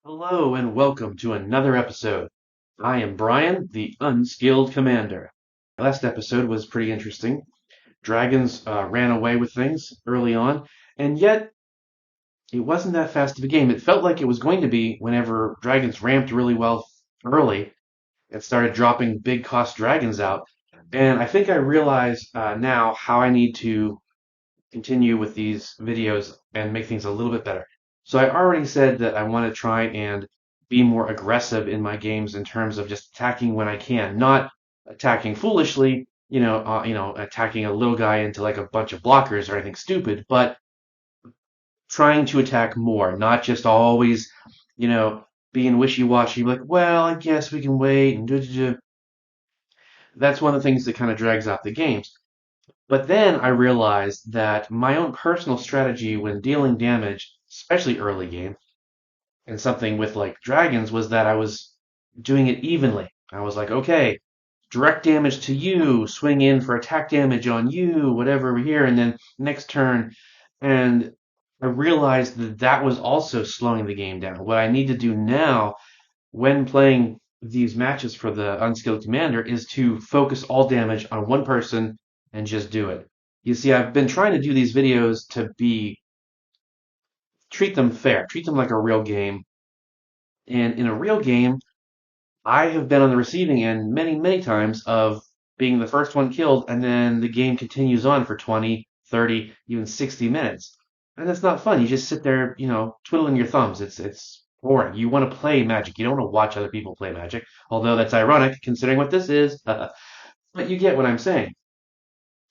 Hello and welcome to another episode. I am Brian, the Unskilled Commander. Last episode was pretty interesting. Dragons ran away with things early on, and yet it wasn't that fast of a game. It felt like it was going to be whenever dragons ramped really well early and started dropping big cost dragons out. And I think I realize now how I need to continue with these videos and make things a little bit better. So I already said that I want to try and be more aggressive in my games in terms of just attacking when I can, not attacking foolishly, attacking a little guy into like a bunch of blockers or anything stupid, but trying to attack more, not just always, you know, being wishy-washy, like, well, I guess we can wait and do. That's one of the things that kind of drags out the games. But then I realized that my own personal strategy when dealing damage, especially early game, and something with like dragons, was that I was doing it evenly. I was like, okay, direct damage to you, swing in for attack damage on you, whatever over here, and then next turn. And I realized that that was also slowing the game down. What I need to do now when playing these matches for the Unskilled Commander is to focus all damage on one person and just do it. You see, I've been trying to do these videos to treat them fair, treat them like a real game. And in a real game, I have been on the receiving end many, many times of being the first one killed, and then the game continues on for 20, 30, even 60 minutes. And that's not fun. You just sit there, twiddling your thumbs. It's boring. You want to play Magic. You don't want to watch other people play Magic, although that's ironic considering what this is. But you get what I'm saying.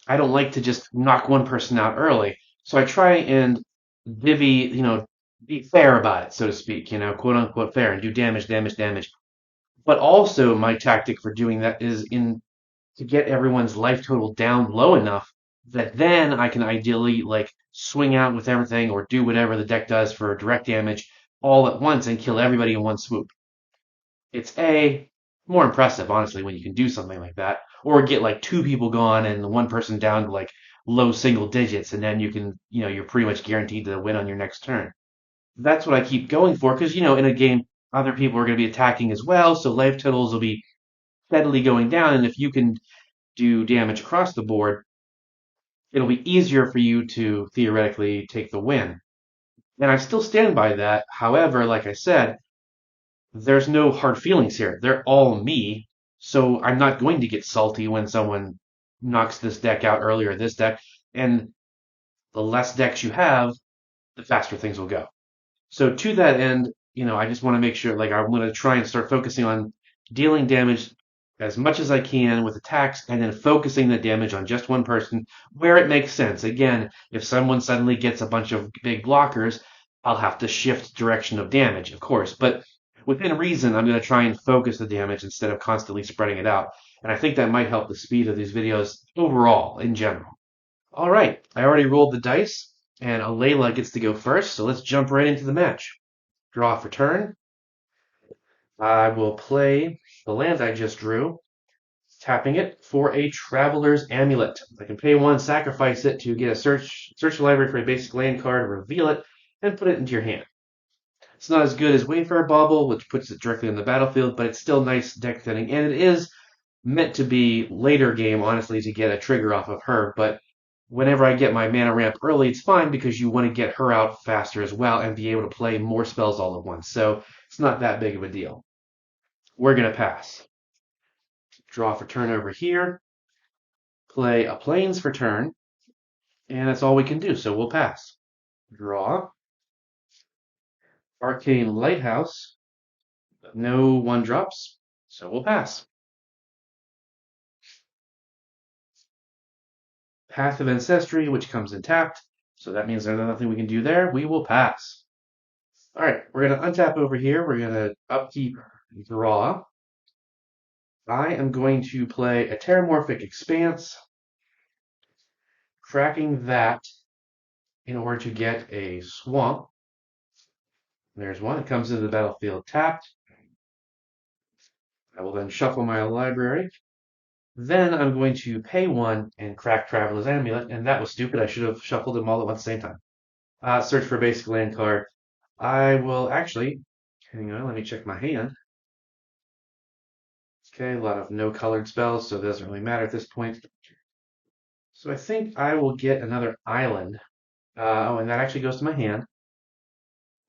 I don't like to just knock one person out early. So I try and divvy, be fair about it, so to speak, quote unquote fair, and do damage, damage, damage. But also my tactic for doing that is in to get everyone's life total down low enough that then I can ideally like swing out with everything or do whatever the deck does for direct damage all at once and kill everybody in one swoop. It's more impressive, honestly, when you can do something like that, or get like two people gone and one person down to like low single digits, and then you can, you're pretty much guaranteed to win on your next turn. That's what I keep going for because, in a game, other people are going to be attacking as well, so life totals will be steadily going down, and if you can do damage across the board, it'll be easier for you to theoretically take the win. And I still stand by that. However, like I said, there's no hard feelings here. They're all me. So I'm not going to get salty when someone knocks this deck out earlier, this deck. And the less decks you have, the faster things will go. So to that end, I just want to make sure, like, I'm going to try and start focusing on dealing damage as much as I can with attacks and then focusing the damage on just one person where it makes sense. Again, if someone suddenly gets a bunch of big blockers, I'll have to shift direction of damage, of course. But within reason, I'm going to try and focus the damage instead of constantly spreading it out. And I think that might help the speed of these videos overall, in general. All right, I already rolled the dice, and Alela gets to go first, so let's jump right into the match. Draw for turn. I will play the land I just drew, tapping it for a Traveler's Amulet. I can pay one, sacrifice it to get a search the library for a basic land card, reveal it, and put it into your hand. It's not as good as Wayfarer Bauble, which puts it directly on the battlefield, but it's still nice deck thinning, and it is meant to be later game, honestly, to get a trigger off of her, but whenever I get my mana ramp early, it's fine because you want to get her out faster as well and be able to play more spells all at once. So it's not that big of a deal. We're going to pass. Draw for turn over here. Play a Plains for turn. And that's all we can do, so we'll pass. Draw. Arcane Lighthouse. No one drops, so we'll pass. Path of Ancestry, which comes in tapped. So that means there's nothing we can do there. We will pass. All right, we're going to untap over here. We're going to upkeep draw. I am going to play a Terramorphic Expanse, cracking that in order to get a swamp. There's one. It comes into the battlefield tapped. I will then shuffle my library. Then I'm going to pay one and crack Traveler's Amulet, and that was stupid. I should have shuffled them all at the same time. Search for a basic land card. I will actually Hang on, let me check my hand. Okay, a lot of no colored spells, so it doesn't really matter at this point. So I think I will get another island. Oh, and that actually goes to my hand.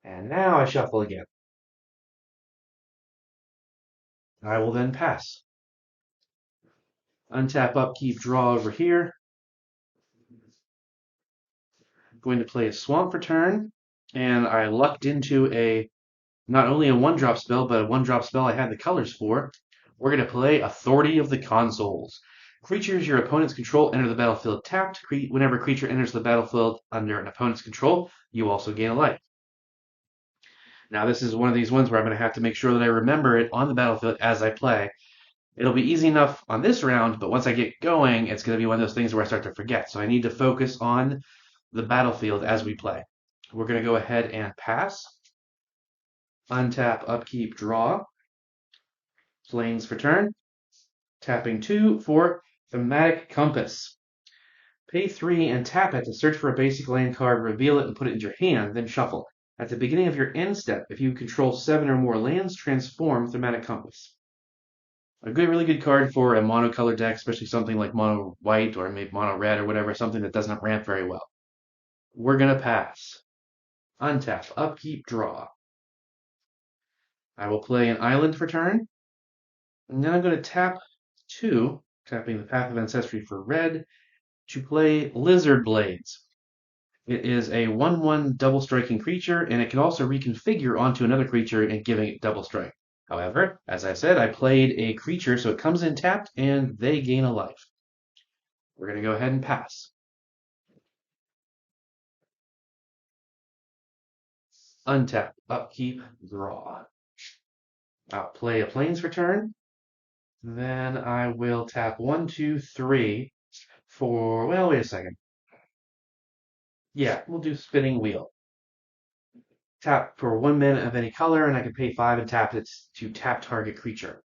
And now I shuffle again. I will then pass. Untap, upkeep, draw over here. I'm going to play a swamp for turn. And I lucked into not only a one-drop spell, but a one-drop spell I had the colors for. We're going to play Authority of the Consoles. Creatures your opponents control enter the battlefield tapped. Whenever a creature enters the battlefield under an opponent's control, you also gain a life. Now, this is one of these ones where I'm going to have to make sure that I remember it on the battlefield as I play. It'll be easy enough on this round, but once I get going, it's going to be one of those things where I start to forget. So I need to focus on the battlefield as we play. We're going to go ahead and pass. Untap, upkeep, draw. Plains for turn. Tapping 2 for Thematic Compass. Pay 3 and tap it to search for a basic land card, reveal it, and put it into your hand, then shuffle. At the beginning of your end step, if you control 7 or more lands, transform Thematic Compass. A really good card for a monocolor deck, especially something like mono white or maybe mono red or whatever, something that doesn't ramp very well. We're going to pass. Untap, upkeep, draw. I will play an island for turn. And then I'm going to tap 2, tapping the Path of Ancestry for red, to play Lizard Blades. It is a 1/1 double striking creature, and it can also reconfigure onto another creature and giving it double strike. However, as I said, I played a creature, so it comes in tapped, and they gain a life. We're going to go ahead and pass. Untap, upkeep, draw. I'll play a Plains for turn. Then I will tap 1, 2, 3 for, well, wait a second. Yeah, we'll do Spinning Wheel. Tap for 1 mana of any color, and I can pay 5 and tap it to tap target creature.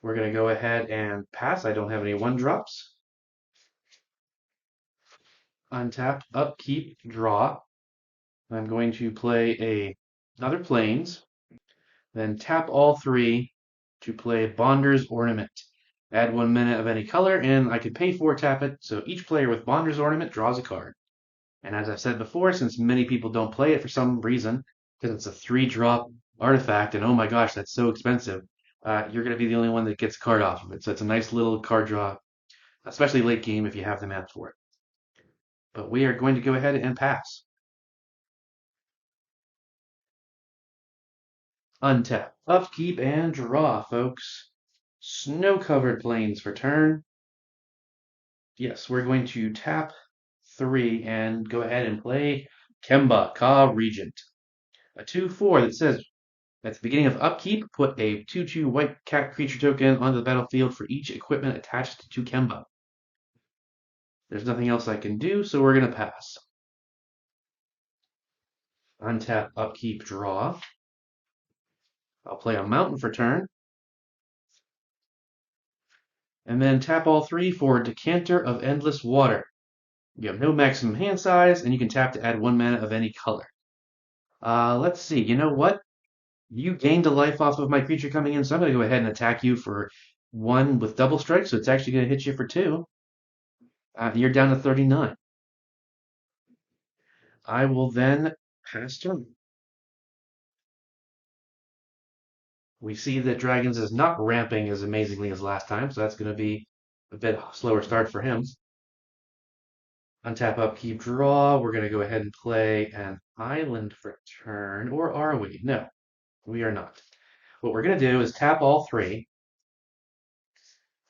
We're going to go ahead and pass. I don't have any 1-drops. Untap, upkeep, draw. I'm going to play another Plains, then tap all 3 to play Bonder's Ornament. Add 1 mana of any color, and I can pay 4, tap it, so each player with Bonder's Ornament draws a card. And as I've said before, since many people don't play it for some reason, because it's a 3-drop artifact, and oh my gosh, that's so expensive, you're going to be the only one that gets a card off of it. So it's a nice little card draw, especially late game if you have the mana for it. But we are going to go ahead and pass. Untap, upkeep, and draw, folks. Snow-covered plains for turn. Yes, we're going to tap 3 and go ahead and play Kemba, Ka Regent. A 2/4 that says, at the beginning of upkeep, put a 2/2 white cat creature token onto the battlefield for each equipment attached to Kemba. There's nothing else I can do, so we're going to pass. Untap, upkeep, draw. I'll play a mountain for turn. And then tap all 3 for Decanter of Endless Water. You have no maximum hand size, and you can tap to add 1 mana of any color. Let's see. You know what? You gained a life off of my creature coming in, so I'm going to go ahead and attack you for 1 with double strike, so it's actually going to hit you for 2. You're down to 39. I will then pass turn. We see that Dragons is not ramping as amazingly as last time, so that's going to be a bit slower start for him. Untap, upkeep, draw. We're going to go ahead and play an island for turn, or are we? No, we are not. What we're going to do is tap all 3,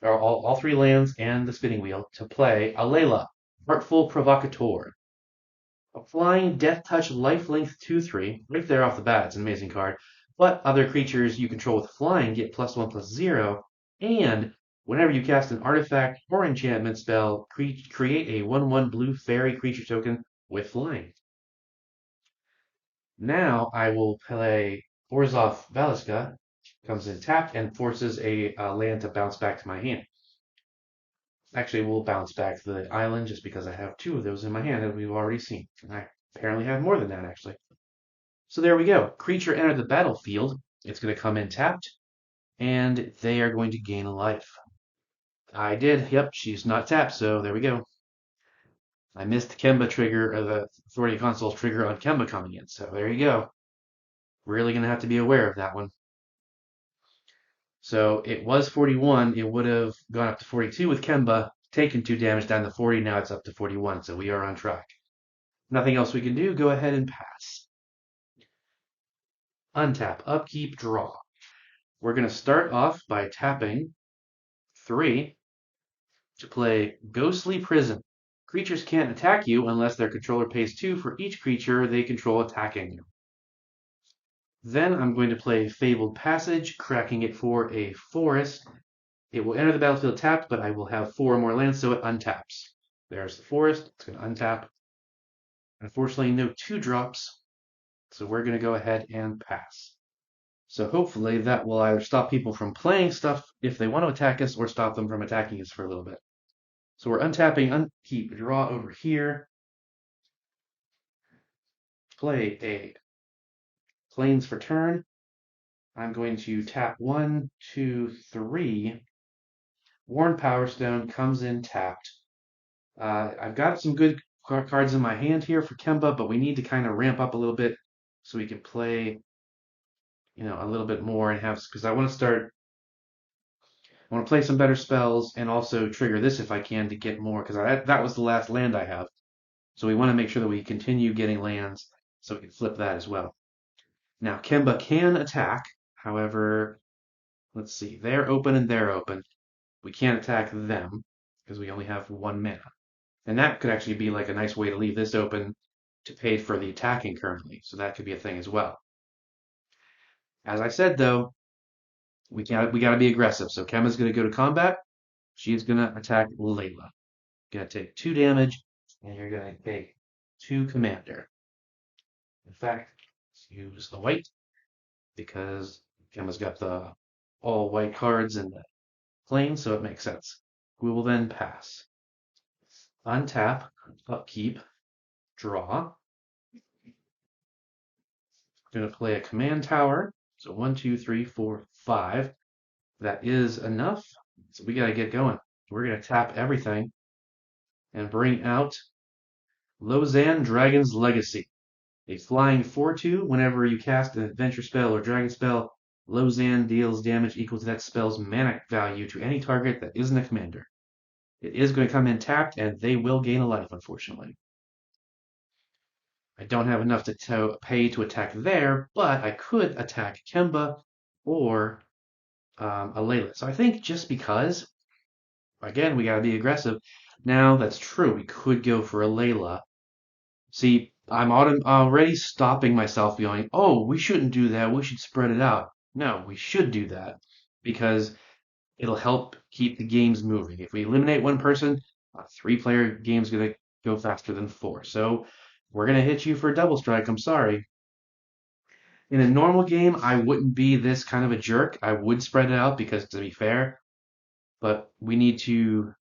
or all 3 lands and the spinning wheel to play Alela, Artful Provocateur. A flying Death Touch lifelink 2/3, right there off the bat, it's an amazing card. But other creatures you control with flying get +1/+0, and whenever you cast an artifact or enchantment spell, create a 1/1 blue fairy creature token with flying. Now I will play Orzhov Valiska, comes in tapped and forces a land to bounce back to my hand. Actually, we'll bounce back to the island just because I have 2 of those in my hand that we've already seen. I apparently have more than that, actually. So there we go. Creature entered the battlefield. It's going to come in tapped, and they are going to gain a life. I did. Yep, she's not tapped, so there we go. I missed the Kemba trigger, or the Authority Console's trigger on Kemba coming in, so there you go. Really going to have to be aware of that one. So it was 41. It would have gone up to 42 with Kemba, taken 2 damage down to 40. Now it's up to 41, so we are on track. Nothing else we can do. Go ahead and pass. Untap, upkeep, draw. We're going to start off by tapping 3 to play Ghostly Prison. Creatures can't attack you unless their controller pays 2 for each creature they control attacking you. Then I'm going to play Fabled Passage, cracking it for a forest. It will enter the battlefield tapped, but I will have 4 more lands, so it untaps. There's the forest. It's going to untap. Unfortunately, no 2-drops, so we're going to go ahead and pass. So hopefully that will either stop people from playing stuff if they want to attack us, or stop them from attacking us for a little bit. So we're untapping, upkeep, draw over here. Play a Plains for turn. I'm going to tap 1, 2, 3. Worn Power Stone comes in tapped. I've got some good cards in my hand here for Kemba, but we need to kind of ramp up a little bit so we can play, a little bit more and have, because I want to play some better spells and also trigger this if I can to get more, because that was the last land I have. So we want to make sure that we continue getting lands so we can flip that as well. Now, Kemba can attack. However, let's see. They're open and they're open. We can't attack them because we only have 1 mana. And that could actually be like a nice way to leave this open to pay for the attacking currently. So that could be a thing as well. As I said, though, we got to be aggressive. So Kemba's going to go to combat. She's going to attack Alela. Going to take 2 damage, and you're going to take 2 commander. In fact, let's use the white because Kemba's got the all white cards in the plane, so it makes sense. We will then pass. Untap, upkeep, draw. Going to play a command tower. So 1, 2, 3, 4, 5. That is enough. So we got to get going. We're going to tap everything and bring out Lozan Dragon's Legacy. A flying 4/2. Whenever you cast an adventure spell or dragon spell, Lozan deals damage equal to that spell's mana value to any target that isn't a commander. It is going to come in tapped, and they will gain a life, unfortunately. I don't have enough to pay to attack there, but I could attack Kemba or Alela. So I think just because, again, we got to be aggressive. Now, that's true. We could go for Alela. See, I'm already stopping myself going, oh, we shouldn't do that. We should spread it out. No, we should do that because it'll help keep the games moving. If we eliminate one person, a 3-player game's going to go faster than 4. So we're going to hit you for a double strike. I'm sorry. In a normal game, I wouldn't be this kind of a jerk. I would spread it out because, to be fair, but I need to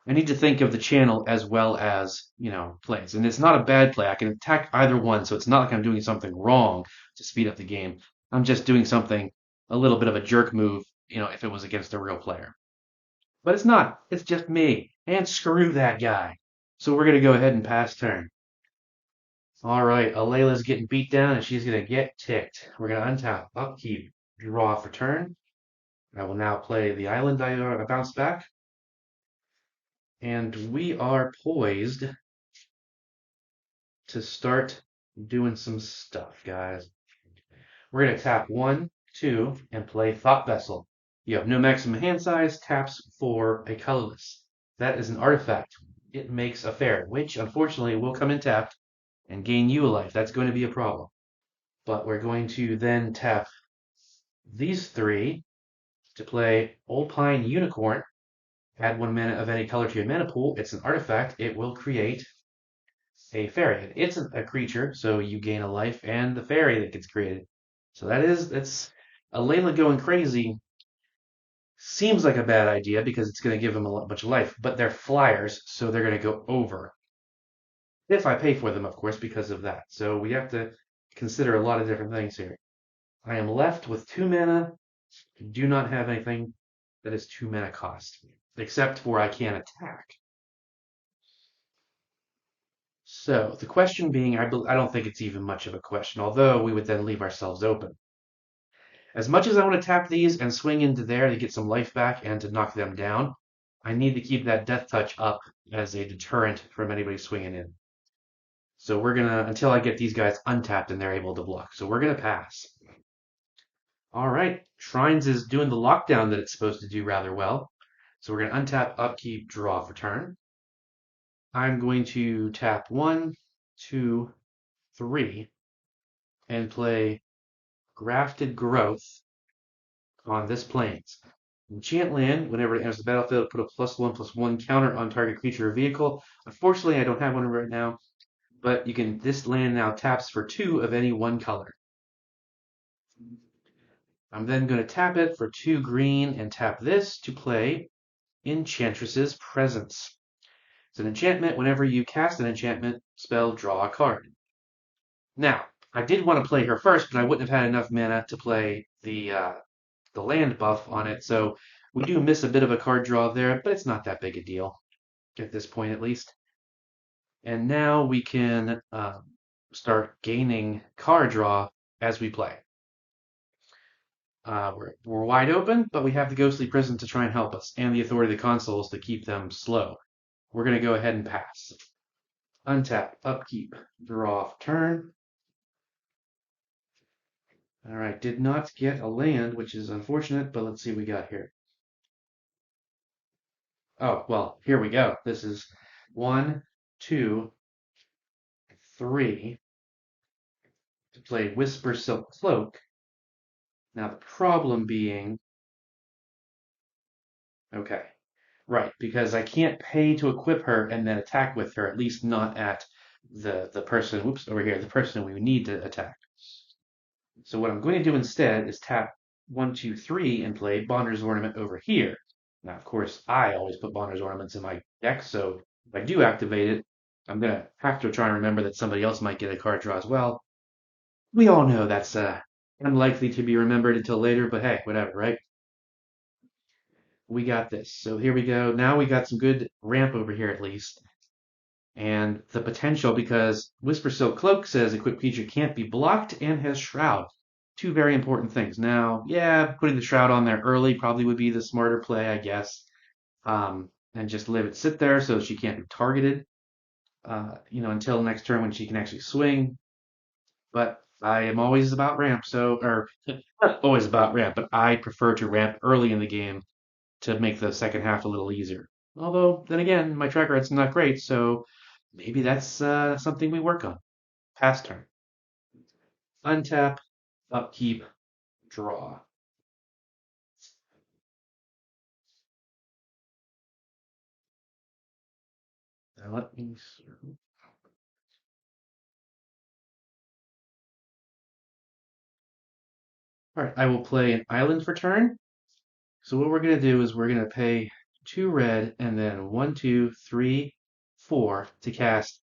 think of the channel as well as, plays. And it's not a bad play. I can attack either one, so it's not like I'm doing something wrong to speed up the game. I'm just doing something, a little bit of a jerk move, if it was against a real player. But it's not. It's just me. And screw that guy. So we're going to go ahead and pass turn. All right, Alela's getting beat down, and she's going to get ticked. We're going to untap, upkeep, draw for turn. I will now play the island I bounce back. And we are poised to start doing some stuff, guys. We're going to tap 1, 2, and play Thought Vessel. You have no maximum hand size, taps for a colorless. That is an artifact. It makes a fairy, which unfortunately will come in tapped and gain you a life. That's going to be a problem. But we're going to then tap these 3 to play Old Pine Unicorn. Add 1 mana of any color to your mana pool. It's an artifact. It will create a fairy. It's a creature, so you gain a life and the fairy that gets created. So that's Alela going crazy. Seems like a bad idea because it's going to give them a bunch of life, but they're flyers, so they're going to go over. If I pay for them, of course, because of that. So we have to consider a lot of different things here. I am left with 2 mana. I do not have anything that is 2 mana cost, except for I can attack. So the question being, I don't think it's even much of a question, although we would then leave ourselves open. As much as I want to tap these and swing into there to get some life back and to knock them down, I need to keep that death touch up as a deterrent from anybody swinging in. So we're gonna, until I get these guys untapped and they're able to block. So we're gonna pass. All right, Shrines is doing the lockdown that it's supposed to do rather well. So we're gonna untap, upkeep, draw for turn. I'm going to tap 1, 2, 3, and play Grafted Growth on this Plains. Enchant land, whenever it enters the battlefield, put a +1/+1 counter on target creature or vehicle. Unfortunately, I don't have one right now, but you can. This land now taps for 2 of any one color. I'm then going to tap it for 2 green and tap this to play Enchantress's Presence. It's an enchantment. Whenever you cast an enchantment spell, draw a card. Now, I did want to play her first, but I wouldn't have had enough mana to play the land buff on it, so we do miss a bit of a card draw there, but it's not that big a deal at this point, at least. And now we can start gaining card draw as we play. We're wide open, but we have the Ghostly Prison to try and help us, and the Authority of the Consuls to keep them slow. We're going to go ahead and pass. Untap, upkeep, draw, turn. All right, did not get a land, which is unfortunate, but let's see what we got here. Oh, well, here we go. This is 1, 2, 3 to play Whisper Silk Cloak. Now the problem being, okay, right, because I can't pay to equip her and then attack with her, at least not at the person, whoops, over here, the person we need to attack. So what I'm going to do instead is tap 1, 2, 3 and play Bonder's Ornament over here. Now, of course, I always put Bonder's Ornaments in my deck, so if I do activate it, I'm going to have to try and remember that somebody else might get a card draw as well. We all know that's unlikely to be remembered until later, but hey, whatever, right? We got this. So here we go. Now we got some good ramp over here at least. And the potential, because Whisper Silk Cloak says equipped creature can't be blocked and has Shroud. Two very important things. Now, yeah, putting the Shroud on there early probably would be the smarter play, I guess. And just let it sit there so she can't be targeted, until next turn when she can actually swing. But I am always about ramp, or not always about ramp, but I prefer to ramp early in the game to make the second half a little easier. Although, then again, my track record's not great, so maybe that's something we work on. Pass turn. Untap, upkeep, draw. Now let me. All right, I will play an island for turn. So what we're going to do is we're going to pay 2 red and then 1, 2, 3, 4 to cast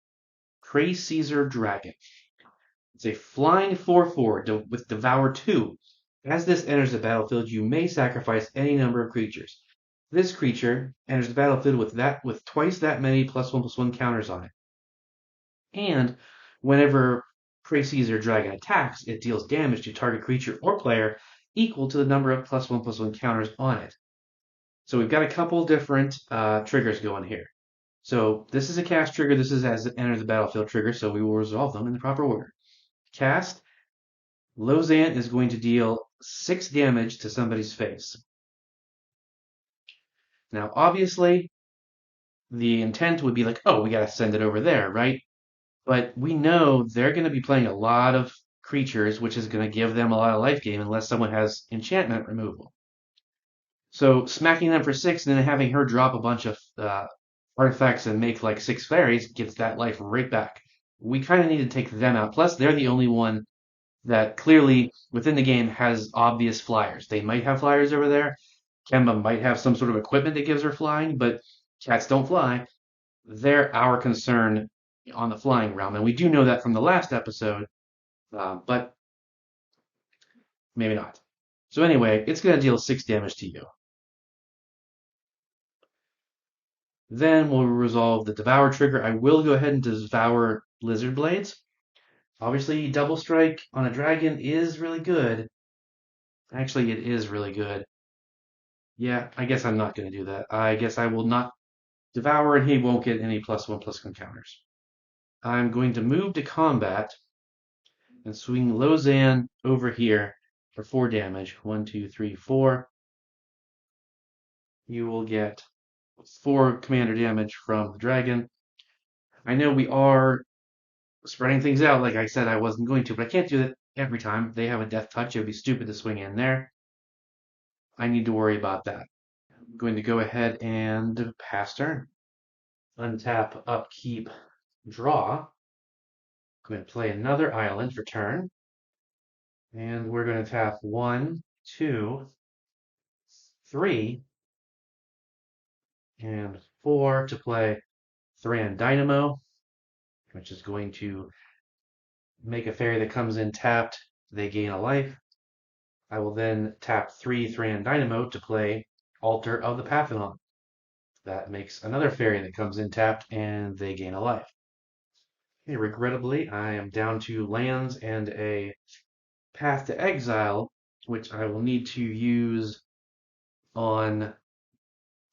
Cray Caesar Dragon. It's a flying 4/4 with Devour 2. As this enters the battlefield, you may sacrifice any number of creatures. This creature enters the battlefield with twice that many +1/+1 counters on it. And whenever Cray Caesar Dragon attacks, it deals damage to target creature or player equal to the number of +1/+1 counters on it. So we've got a couple different triggers going here. So this is a cast trigger. This is as it enters the battlefield trigger, so we will resolve them in the proper order. Cast, Lozan is going to deal 6 damage to somebody's face. Now, obviously, the intent would be like, oh, we got to send it over there, right? But we know they're going to be playing a lot of creatures, which is going to give them a lot of life gain unless someone has enchantment removal. So smacking them for 6 and then having her drop a bunch of artifacts and make like 6 fairies gets that life right back. We kind of need to take them out. Plus, they're the only one that clearly within the game has obvious flyers. They might have flyers over there. Kemba might have some sort of equipment that gives her flying, but cats don't fly. They're our concern on the flying realm. And we do know that from the last episode but maybe not. So anyway, it's going to deal 6 damage to you. Then we'll resolve the Devour trigger. I will go ahead and devour Lizard Blades. Obviously, Double Strike on a dragon is really good. Actually, it is really good. Yeah, I guess I'm not going to do that. I guess I will not devour and he won't get any +1/+1 counters. I'm going to move to combat and swing Lozan over here for 4 damage. 1, 2, 3, 4. You will get 4 commander damage from the dragon. I know we are spreading things out like I said I wasn't going to, but I can't do that every time. They have a death touch. It would be stupid to swing in there. I need to worry about that. I'm going to go ahead and pass turn. Untap, upkeep, draw. I'm going to play another island for turn. And we're going to tap 1, 2, 3, and 4 to play Thran Dynamo, which is going to make a fairy that comes in tapped. They gain a life. I will then tap 3 Thran Dynamo to play Altar of the Pathonon. That makes another fairy that comes in tapped and they gain a life. Okay, regrettably, I am down to lands and a Path to Exile, which I will need to use on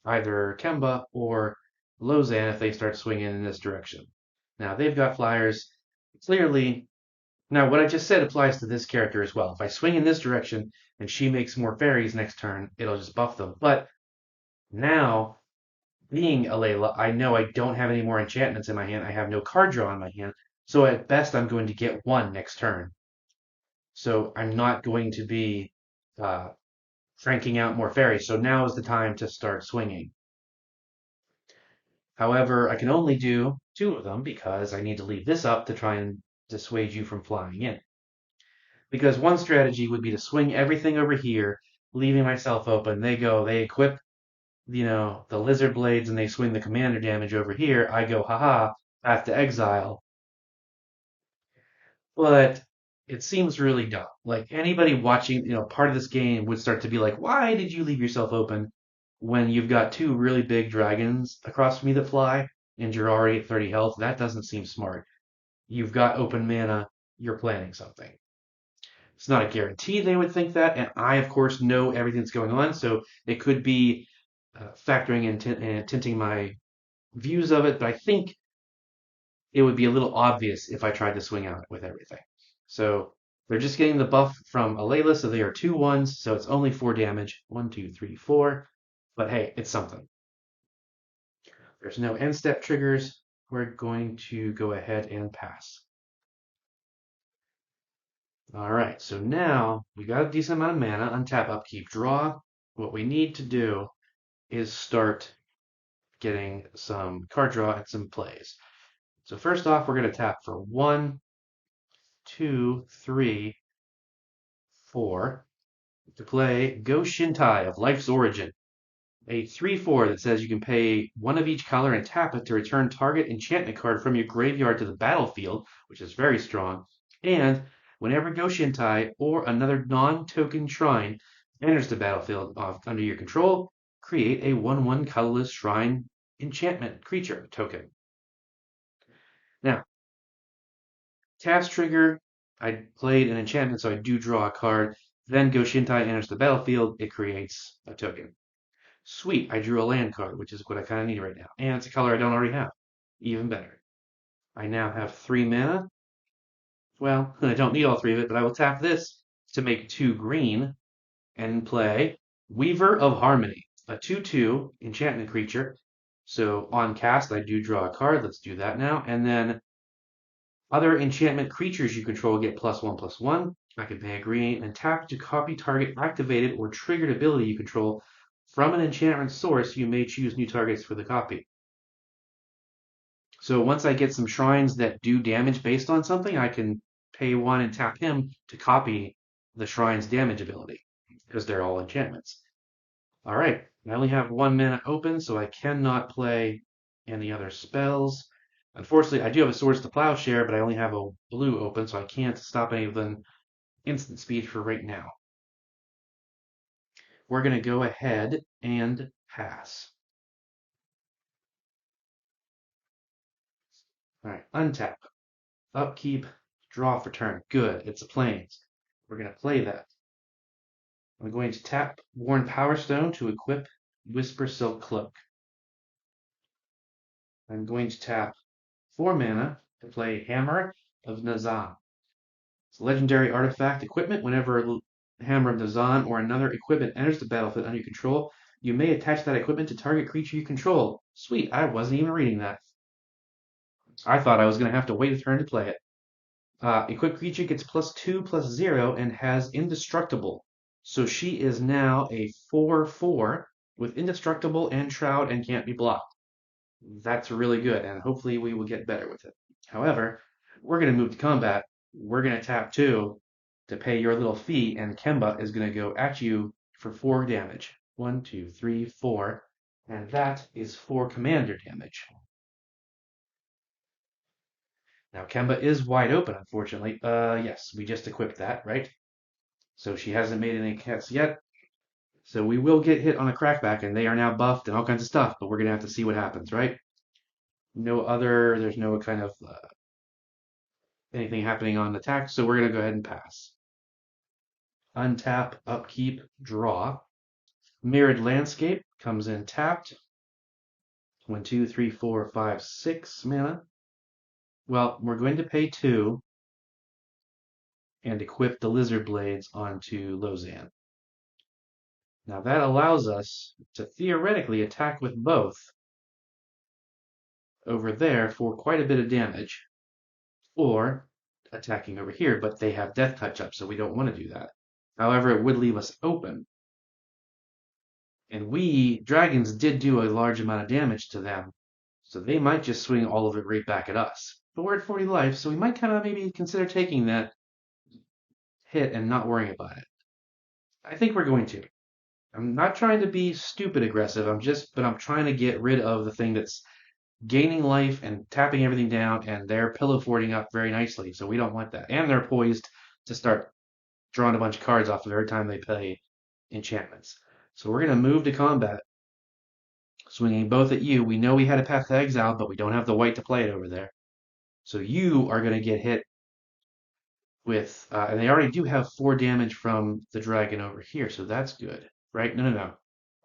either Kemba or Lozan if they start swinging in this direction. Now, they've got flyers. Clearly, now what I just said applies to this character as well. If I swing in this direction and she makes more fairies next turn, it'll just buff them. But now, being Alela, I know I don't have any more enchantments in my hand. I have no card draw in my hand. So at best, I'm going to get 1 next turn. So I'm not going to be cranking out more fairies. So now is the time to start swinging. However, I can only do 2 of them because I need to leave this up to try and dissuade you from flying in. Because one strategy would be to swing everything over here, leaving myself open. They equip, the lizard blades and they swing the commander damage over here. I go, haha, Path to Exile. But it seems really dumb. Like anybody watching, part of this game would start to be like, why did you leave yourself open when you've got 2 really big dragons across from me that fly and you're already at 30 health? That doesn't seem smart. You've got open mana, you're planning something. It's not a guarantee they would think that, and I, of course, know everything that's going on, so it could be factoring and tinting my views of it, but I think it would be a little obvious if I tried to swing out with everything. So they're just getting the buff from Alela, so they are 2/1s, so it's only 4 damage. 1, 2, 3, 4. But hey, it's something. There's no end step triggers. We're going to go ahead and pass. All right, so now we got a decent amount of mana. Untap, upkeep, draw. What we need to do is start getting some card draw and some plays. So first off, we're going to tap for 1, 2, 3, 4 to play Go Shintai of Life's Origin. A 3/4 that says you can pay 1 of each color and tap it to return target enchantment card from your graveyard to the battlefield, which is very strong. And whenever Go Shintai or another non-token shrine enters the battlefield under your control, create a 1/1 colorless shrine enchantment creature token. Now, cast trigger, I played an enchantment, so I do draw a card. Then Go Shintai enters the battlefield, it creates a token. Sweet, I drew a land card, which is what I kind of need right now. And it's a color I don't already have. Even better. I now have 3 mana. Well, I don't need all 3 of it, but I will tap this to make 2 green and play Weaver of Harmony, a 2/2 enchantment creature. So on cast, I do draw a card. Let's do that now. And then other enchantment creatures you control get +1/+1. I can pay a green and tap to copy target activated or triggered ability you control from an enchantment source. You may choose new targets for the copy. So once I get some shrines that do damage based on something, I can pay 1 and tap him to copy the shrine's damage ability because they're all enchantments. All right, I only have 1 mana open, so I cannot play any other spells. Unfortunately, I do have a Swords to Plowshare, but I only have a blue open, so I can't stop any of them instant speed for right now. We're going to go ahead and pass. All right, untap, upkeep, draw for turn. Good, it's a Plains. We're going to play that. I'm going to tap Worn Power Stone to equip Whisper Silk Cloak. I'm going to tap 4 mana to play Hammer of Nazan. It's a legendary artifact equipment. Whenever Hammer of Nazan or another equipment enters the battlefield under your control, you may attach that equipment to target creature you control. Sweet, I wasn't even reading that. I thought I was going to have to wait a turn to play it. Equipped creature gets +2/+0 and has Indestructible. So she is now a 4/4 with Indestructible and Shroud and can't be blocked. That's really good, and hopefully we will get better with it. However, we're going to move to combat. We're going to tap 2 to pay your little fee, and Kemba is going to go at you for 4 damage. 1, 2, 3, 4, and that is 4 commander damage. Now, Kemba is wide open, unfortunately. Yes, we just equipped that, right? So she hasn't made any hits yet. So we will get hit on a crackback, and they are now buffed and all kinds of stuff, but we're going to have to see what happens, right? There's no kind of anything happening on attack, so we're going to go ahead and pass. Untap, upkeep, draw. Mirrored Landscape comes in tapped. 1, 2, 3, 4, 5, 6 mana. Well, we're going to pay 2 and equip the Lizard Blades onto Lozan. Now that allows us to theoretically attack with both over there for quite a bit of damage, or attacking over here, but they have Death Touch up, so we don't want to do that. However, it would leave us open. And dragons did do a large amount of damage to them, so they might just swing all of it right back at us. But we're at 40 life, so we might kind of maybe consider taking that hit and not worrying about it. I think we're going to. I'm not trying to be stupid aggressive. But I'm trying to get rid of the thing that's gaining life and tapping everything down, and they're pillow forting up very nicely, so we don't want that. And they're poised to start drawing a bunch of cards off of every time they play enchantments. So we're going to move to combat, swinging both at you. We know we had a Path to Exile, but we don't have the white to play it over there. So you are going to get hit with, and they already do have 4 damage from the dragon over here, so that's good, right? No.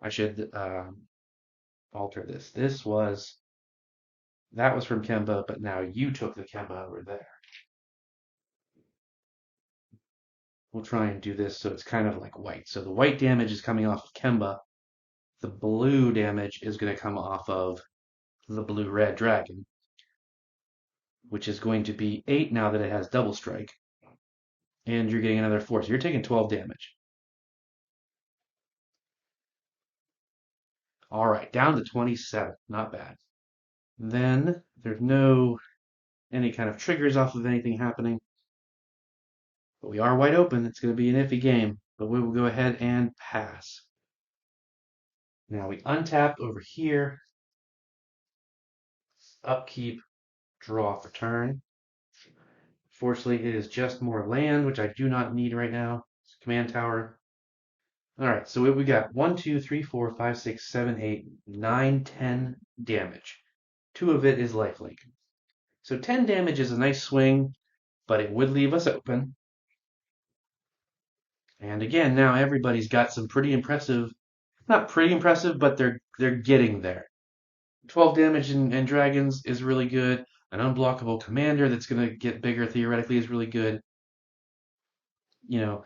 I should alter this. That was from Kemba, but now you took the Kemba over there. We'll try and do this so it's kind of like white. So the white damage is coming off of Kemba. The blue damage is going to come off of the blue-red dragon, which is going to be 8 now that it has double strike. And you're getting another 4, so you're taking 12 damage. All right, down to 27. Not bad. Then there's no any kind of triggers off of anything happening. But we are wide open. It's going to be an iffy game, but we will go ahead and pass. Now we untap over here, upkeep, draw for turn. Fortunately, it is just more land, which I do not need right now. It's command tower. All right, so what we got? 1, 2, 3, 4, 5, 6, 7, 8, 9, 10 damage. 2 of it is lifelink. So 10 damage is a nice swing, but it would leave us open. And again, now everybody's got some pretty impressive, not pretty impressive, but they're getting there. 12 damage in dragons is really good. An unblockable commander that's going to get bigger theoretically is really good. You know,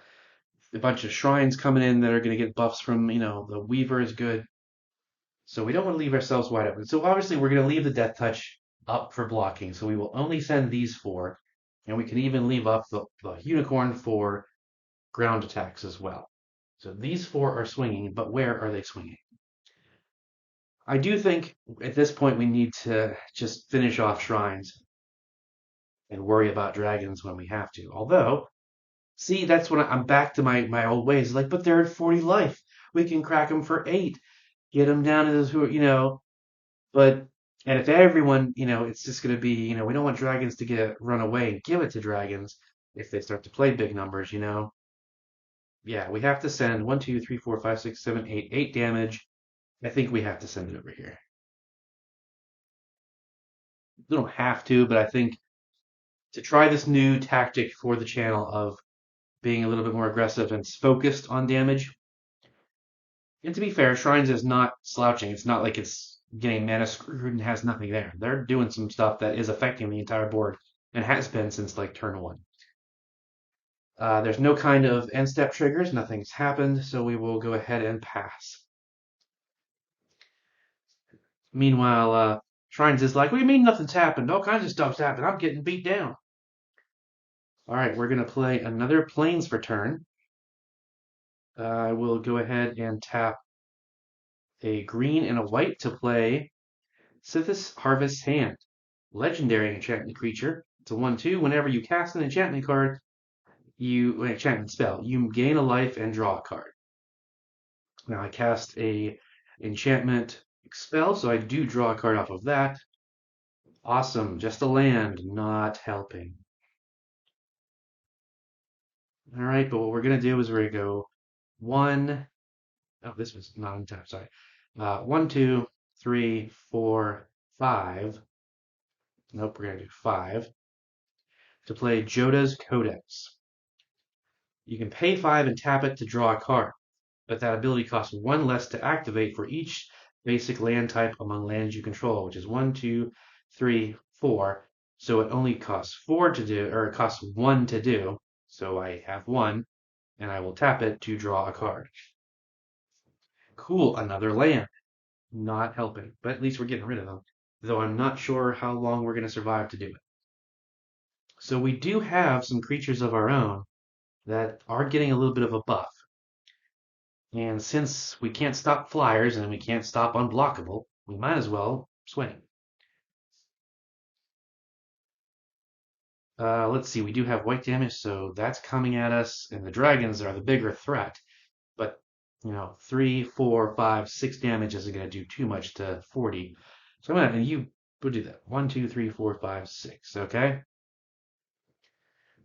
a bunch of shrines coming in that are going to get buffs from, the Weaver is good. So we don't want to leave ourselves wide open. So obviously we're going to leave the Death Touch up for blocking. So we will only send these 4. And we can even leave up the Unicorn for ground attacks as well. So these 4 are swinging, but where are they swinging? I do think at this point we need to just finish off shrines and worry about dragons when we have to. Although, see, that's when I'm back to my old ways. Like, but they're at 40 life. We can crack them for 8. Get them down to those but And if everyone, it's just going to be, we don't want dragons to get run away and give it to dragons if they start to play big numbers. Yeah, we have to send 1, 2, 3, 4, 5, 6, 7, 8, 8 damage. I think we have to send it over here. We don't have to, but I think to try this new tactic for the channel of being a little bit more aggressive and focused on damage. And to be fair, Shrines is not slouching. It's not like it's getting mana screwed and has nothing there. They're doing some stuff that is affecting the entire board and has been since like turn one. There's no kind of end step triggers. Nothing's happened, so we will go ahead and pass. Meanwhile, Shrines is like, what do you mean nothing's happened? All kinds of stuff's happened. I'm getting beat down. All right, we're going to play another Plains for turn. I will go ahead and tap a green and a white to play Sithis Harvest Hand. Legendary enchantment creature. It's a 1/2. Whenever you cast an enchantment card, an enchantment spell, you gain a life and draw a card. Now I cast a enchantment spell, so I do draw a card off of that. Awesome. Just a land, not helping. All right, but what we're gonna do is we're gonna go one. Oh, this was not on top. Sorry. 1, 2, 3, 4, 5. Nope, we're gonna do 5 to play Joda's Codex. You can pay 5 and tap it to draw a card, but that ability costs 1 less to activate for each basic land type among lands you control, which is 1, 2, 3, 4. So it only costs 4 to do, or it costs 1 to do. So I have 1, and I will tap it to draw a card. Cool, another land. Not helping, but at least we're getting rid of them. Though I'm not sure how long we're going to survive to do it. So we do have some creatures of our own that are getting a little bit of a buff. And since we can't stop flyers and we can't stop unblockable, we might as well swing. Let's see, we do have white damage, so that's coming at us, and the dragons are the bigger threat. But, 3, 4, 5, 6 damage isn't going to do too much to 40. So I'm going to, and you would do that. 1, 2, 3, 4, 5, 6, okay?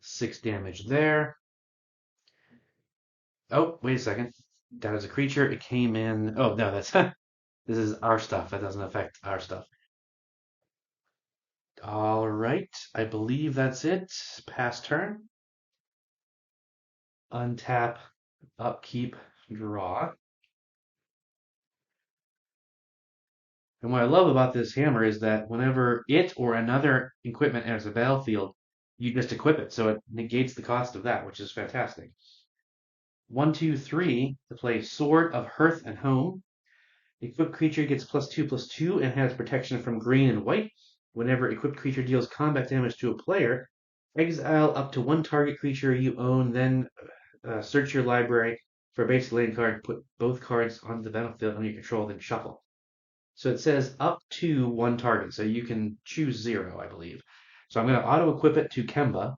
6 damage there. Oh, wait a second. That is a creature. It came in. Oh, no, that's this is our stuff. That doesn't affect our stuff. All right. I believe that's it. Pass turn. Untap, upkeep, draw. And what I love about this hammer is that whenever it or another equipment enters the battlefield, you just equip it. So it negates the cost of that, which is fantastic. 1, 2, 3 to play Sword of Hearth and Home. Equipped creature gets +2/+2 and has protection from green and white. Whenever equipped creature deals combat damage to a player, exile up to 1 target creature you own, then search your library for a basic land card, put both cards on the battlefield under your control, then shuffle. So it says up to 1 target, so you can choose 0, I believe. So I'm going to auto-equip it to Kemba,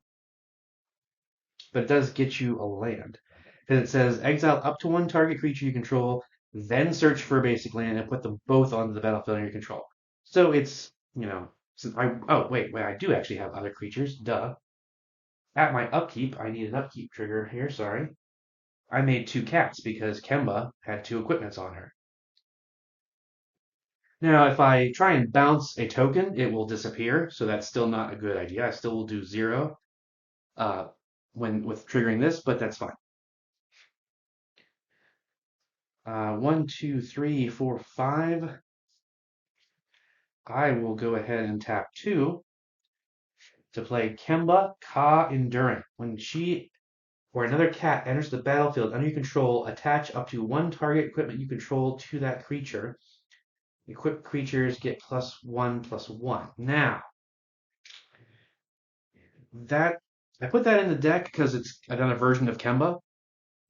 but it does get you a land. Because it says exile up to 1 target creature you control, then search for a basic land and put them both onto the battlefield under your control. So it's, since I do actually have other creatures, duh. At my upkeep, I need an upkeep trigger here, sorry. I made 2 cats because Kemba had 2 equipments on her. Now, if I try and bounce a token, it will disappear, so that's still not a good idea. I still will do 0 when with triggering this, but that's fine. 1, 2, 3, 4, 5. I will go ahead and tap 2 to play Kemba Ka Enduring. When she or another cat enters the battlefield under your control, attach up to 1 target equipment you control to that creature. Equipped creatures get +1/+1. Now, that I put that in the deck because it's another version of Kemba,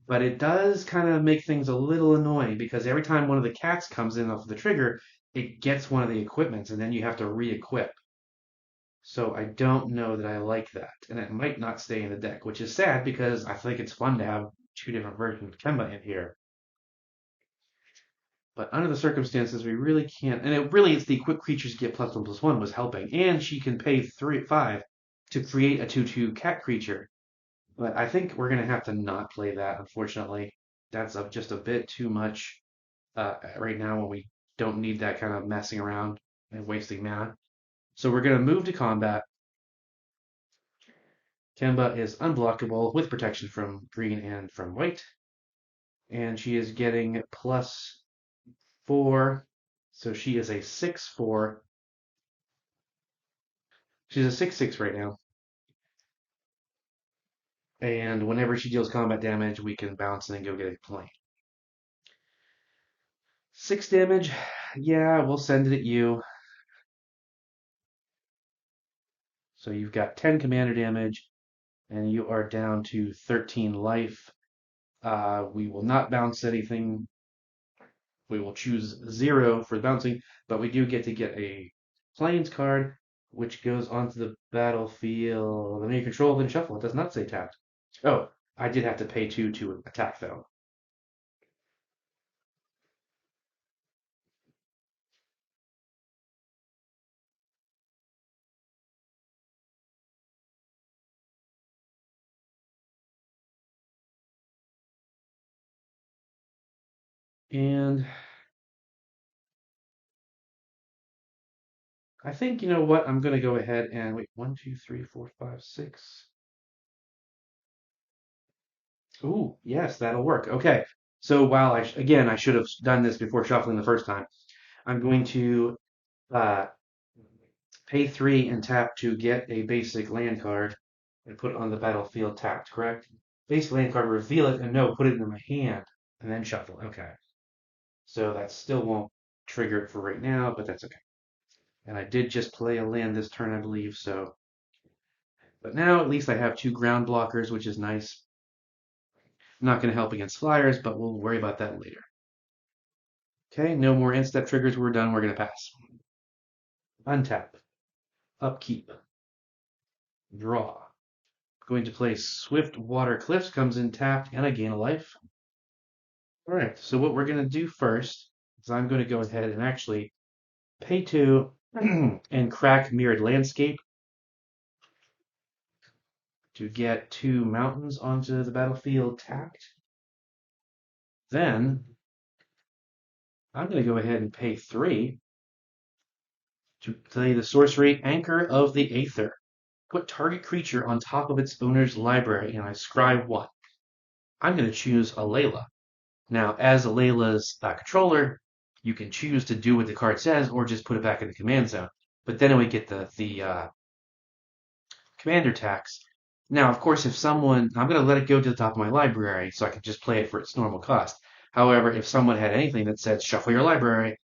but it does kind of make things a little annoying because every time one of the cats comes in off the trigger, it gets one of the equipments and then you have to re-equip. So I don't know that I like that, and it might not stay in the deck, which is sad because I think it's fun to have 2 different versions of Kemba in here. But under the circumstances, we really can't. And it really is the equipped creatures get +1/+1 was helping. And she can pay 5 to create a 2/2 cat creature. But I think we're going to have to not play that, unfortunately. That's just a bit too much right now when we don't need that kind of messing around and wasting mana. So we're going to move to combat. Kemba is unblockable with protection from green and from white. And she is getting +4. So she is a 6/4. She's a 6/6 right now. And whenever she deals combat damage, we can bounce and then go get a plane. 6 damage. Yeah, we'll send it at you. So you've got 10 commander damage, and you are down to 13 life. We will not bounce anything. We will choose 0 for bouncing, but we do get to get a plains card, which goes onto the battlefield. Under your control, then shuffle. It does not say tapped. Oh, I did have to pay 2 to attack, though. And I think, you know what? I'm going to go ahead and wait. 1, 2, 3, 4, 5, 6. Ooh, yes, that'll work. Okay. So while again, I should have done this before shuffling the first time. I'm going to uh, pay 3 and tap to get a basic land card and put it on the battlefield tapped, correct? Basic land card, reveal it, and no, put it in my hand, and then shuffle. Okay. So that still won't trigger it for right now, but that's okay. And I did just play a land this turn, I believe, so. But now at least I have 2 ground blockers, which is nice. Not going to help against flyers, but we'll worry about that later. Okay, no more end step triggers. We're done. We're going to pass. Untap. Upkeep. Draw. Going to play Swift Water Cliffs. Comes in tapped, and I gain a life. All right, so what we're going to do first is I'm going to go ahead and actually pay 2 and crack Mirrored Landscape to get 2 mountains onto the battlefield tapped. Then I'm going to go ahead and pay 3 to play the sorcery Anchor of the Aether. Put target creature on top of its owner's library, and I scry 1. I'm going to choose Alela. Now, as Alela's controller, you can choose to do what the card says or just put it back in the command zone. But then we get the commander tax. Now, of course, I'm going to let it go to the top of my library so I can just play it for its normal cost. However, if someone had anything that said shuffle your library,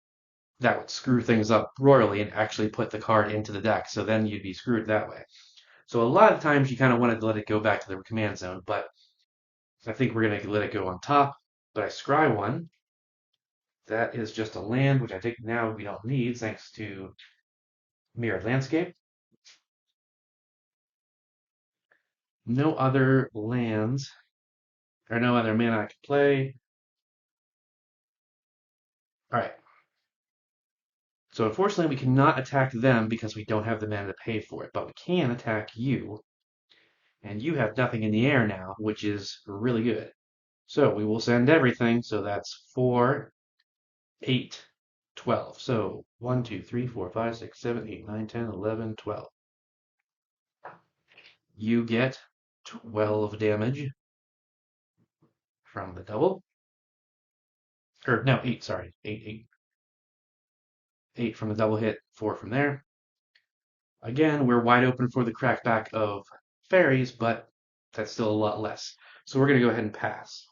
that would screw things up royally and actually put the card into the deck. So then you'd be screwed that way. So a lot of times you kind of want to let it go back to the command zone, but I think we're going to let it go on top. But I scry 1. That is just a land, which I think now we don't need thanks to Mirrored Landscape. No other lands, or no other mana I can play. All right. So unfortunately, we cannot attack them because we don't have the mana to pay for it, but we can attack you. And you have nothing in the air now, which is really good. So we will send everything. So that's 4, 8, 12. So 1, 2, 3, 4, 5, 6, 7, 8, 9, 10, 11, 12. You get 12 damage from the double. Or no, 8, sorry. 8, 8. 8 from the double hit, 4 from there. Again, we're wide open for the crackback of fairies, but that's still a lot less. So we're going to go ahead and pass.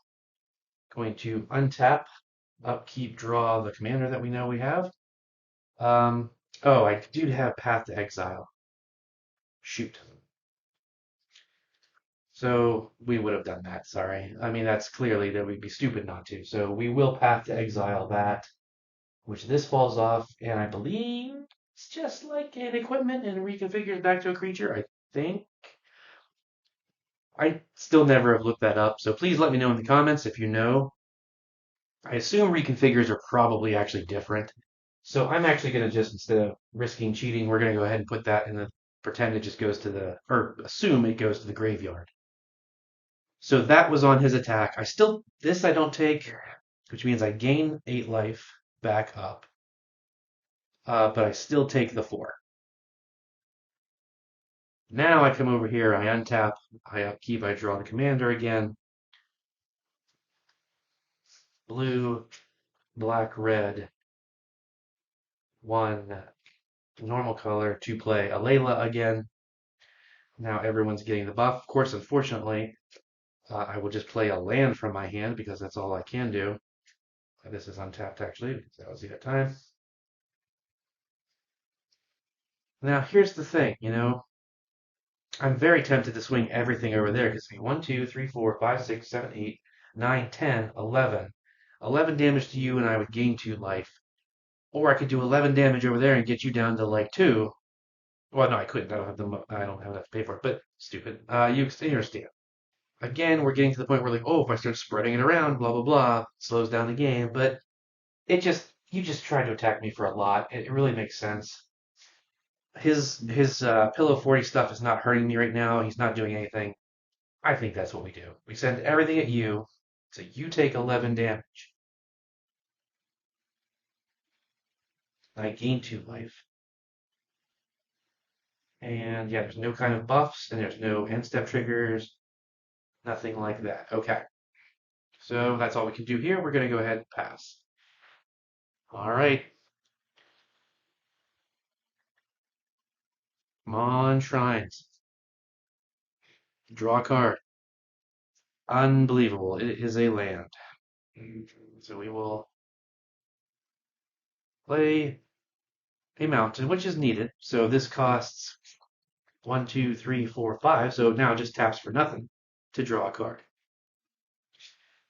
Going to untap, upkeep, draw the commander that we know we have. Oh, I do have Path to Exile. Shoot. So we would have done that, sorry. I mean, that's clearly that we'd be stupid not to. So we will Path to Exile that, which this falls off, and I believe it's just like an equipment and reconfigures back to a creature, I think. I still never have looked that up, so please let me know in the comments if you know. I assume reconfigures are probably actually different. So I'm actually going to just, instead of risking cheating, we're going to go ahead and put that in the, pretend it just goes to the, or assume it goes to the graveyard. So that was on his attack. This I don't take, which means I gain 8 life back up. But I still take the 4. Now I come over here, I untap, I upkeep, I draw the commander again. Blue, black, red. 1 normal color to play Alela again. Now everyone's getting the buff. Of course, unfortunately, I will just play a land from my hand because that's all I can do. This is untapped actually, because that was the other time. Now here's the thing, I'm very tempted to swing everything over there because 1, 2, 3, 4, 5, 6, 7, 8, 9, 10, 11. 11 damage to you and I would gain 2 life. Or I could do 11 damage over there and get you down to like 2. Well, no, I couldn't. I don't have enough to pay for it. But stupid. You understand. Again, we're getting to the point where like, oh, if I start spreading it around, blah blah blah, slows down the game. But you just tried to attack me for a lot. It really makes sense. His pillow 40 stuff is not hurting me right now. He's not doing anything. I think that's what we do. We send everything at you, so you take 11 damage. I gain 2 life. And yeah, there's no kind of buffs, and there's no end step triggers, nothing like that. Okay. So that's all we can do here. We're going to go ahead and pass. All right. Come on, Shrines. Draw a card. Unbelievable. It is a land. So we will play a mountain, which is needed. So this costs 1, 2, 3, 4, 5. So now it just taps for nothing to draw a card.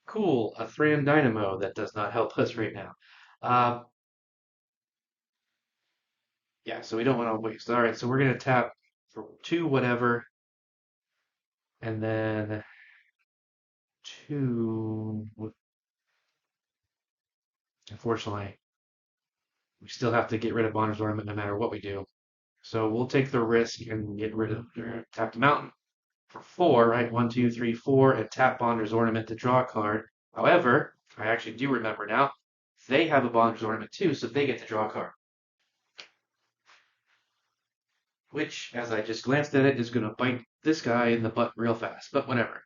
Cool. A Thran Dynamo that does not help us right now. Uh, yeah, so we don't want to waste. All right, so we're going to tap for 2 whatever, and then 2. Unfortunately, we still have to get rid of Bonner's Ornament no matter what we do. So we'll take the risk and get rid of tap the mountain for 4, right? 1, 2, 3, 4, and tap Bonder's Ornament to draw a card. However, I actually do remember now, they have a Bonder's Ornament too, so they get to draw a card. Which, as I just glanced at it, is going to bite this guy in the butt real fast, but whatever.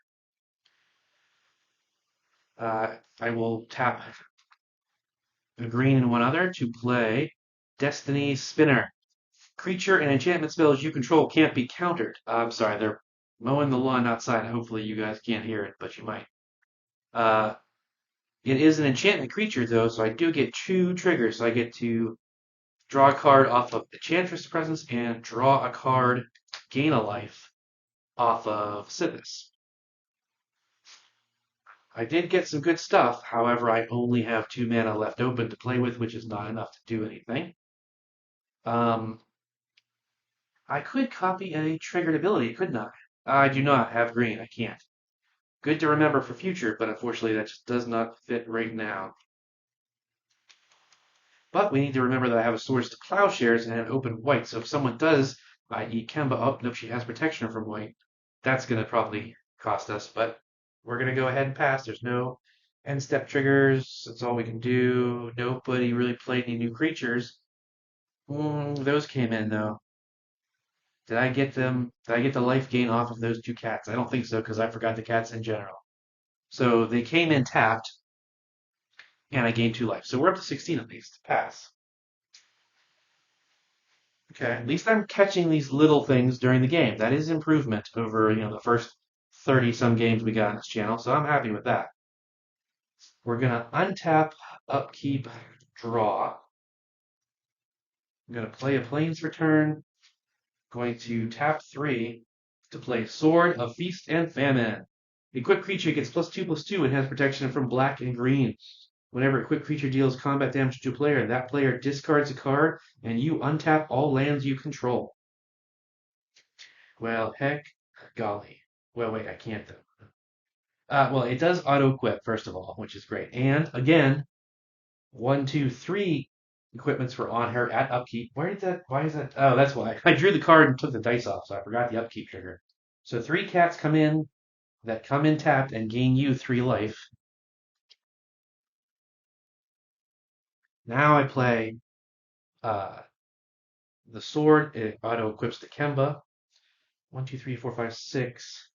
I will tap a green and 1 other to play Destiny Spinner. Creature and enchantment spells you control can't be countered. I'm sorry, they're mowing the lawn outside. Hopefully you guys can't hear it, but you might. Uh, it is an enchantment creature, though, so I do get 2 triggers. So I get to draw a card off of Enchantress Presence and draw a card, gain a life, off of Sithis. I did get some good stuff, however, I only have 2 mana left open to play with, which is not enough to do anything. I could copy a triggered ability, couldn't I? I do not have green, I can't. Good to remember for future, but unfortunately that just does not fit right now. But we need to remember that I have a Swords to Plowshares and an open white, so if someone does, i.e. Kemba, oh, nope, she has protection from white, that's going to probably cost us, but we're going to go ahead and pass. There's no end step triggers, that's all we can do. Nobody really played any new creatures. Those came in, though. Did I get them? Did I get the life gain off of those 2 cats? I don't think so, because I forgot the cats in general. So they came in tapped, and I gained 2 life. So we're up to 16 at least. Pass. Okay, at least I'm catching these little things during the game. That is improvement over, the first 30 some games we got on this channel, so I'm happy with that. We're gonna untap, upkeep, draw. I'm gonna play a Plains Return. Going to tap 3 to play Sword of Feast and Famine. Equipped creature gets +2/+2 and has protection from black and green. Whenever a equipped creature deals combat damage to a player, that player discards a card, and you untap all lands you control. Well, heck, golly. Well, wait, I can't though. Well, it does auto-equip, first of all, which is great. And again, one, two, three equipments were on her at upkeep. Why is that? Oh, that's why. I drew the card and took the dice off, so I forgot the upkeep trigger. So three cats come in tapped and gain you 3 life. Now I play uh, the sword. It auto equips to Kemba. One, two, three, four, five, six.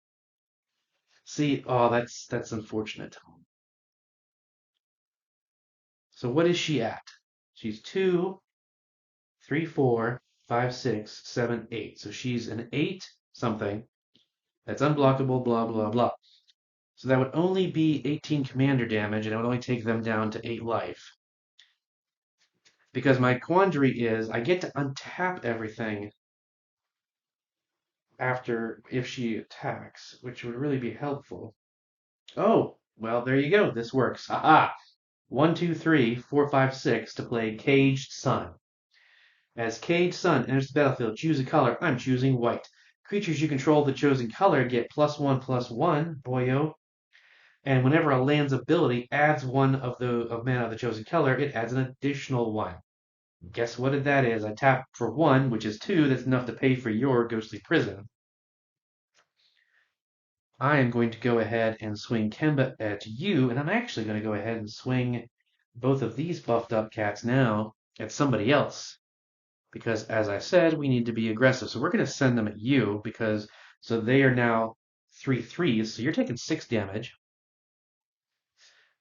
See, oh, that's unfortunate. So what is she at? She's 2, 3, 4, 5, 6, 7, 8. So she's an 8 something. That's unblockable, blah, blah, blah. So that would only be 18 commander damage, and it would only take them down to 8 life. Because my quandary is I get to untap everything after if she attacks, which would really be helpful. Oh, well, there you go. This works. Aha! 1, 2, 3, 4, 5, 6 to play Caged Sun. As Caged Sun enters the battlefield, choose a color. I'm choosing white. Creatures you control the chosen color get +1/+1, boyo. And whenever a land's ability adds one of mana of the chosen color, it adds an additional one. Guess what that is? I tap for 1, which is 2. That's enough to pay for your Ghostly Prison. I am going to go ahead and swing Kemba at you, and I'm actually going to go ahead and swing both of these buffed up cats now at somebody else. Because as I said, we need to be aggressive. So we're going to send them at you because so they are now 3/3s. So you're taking 6 damage.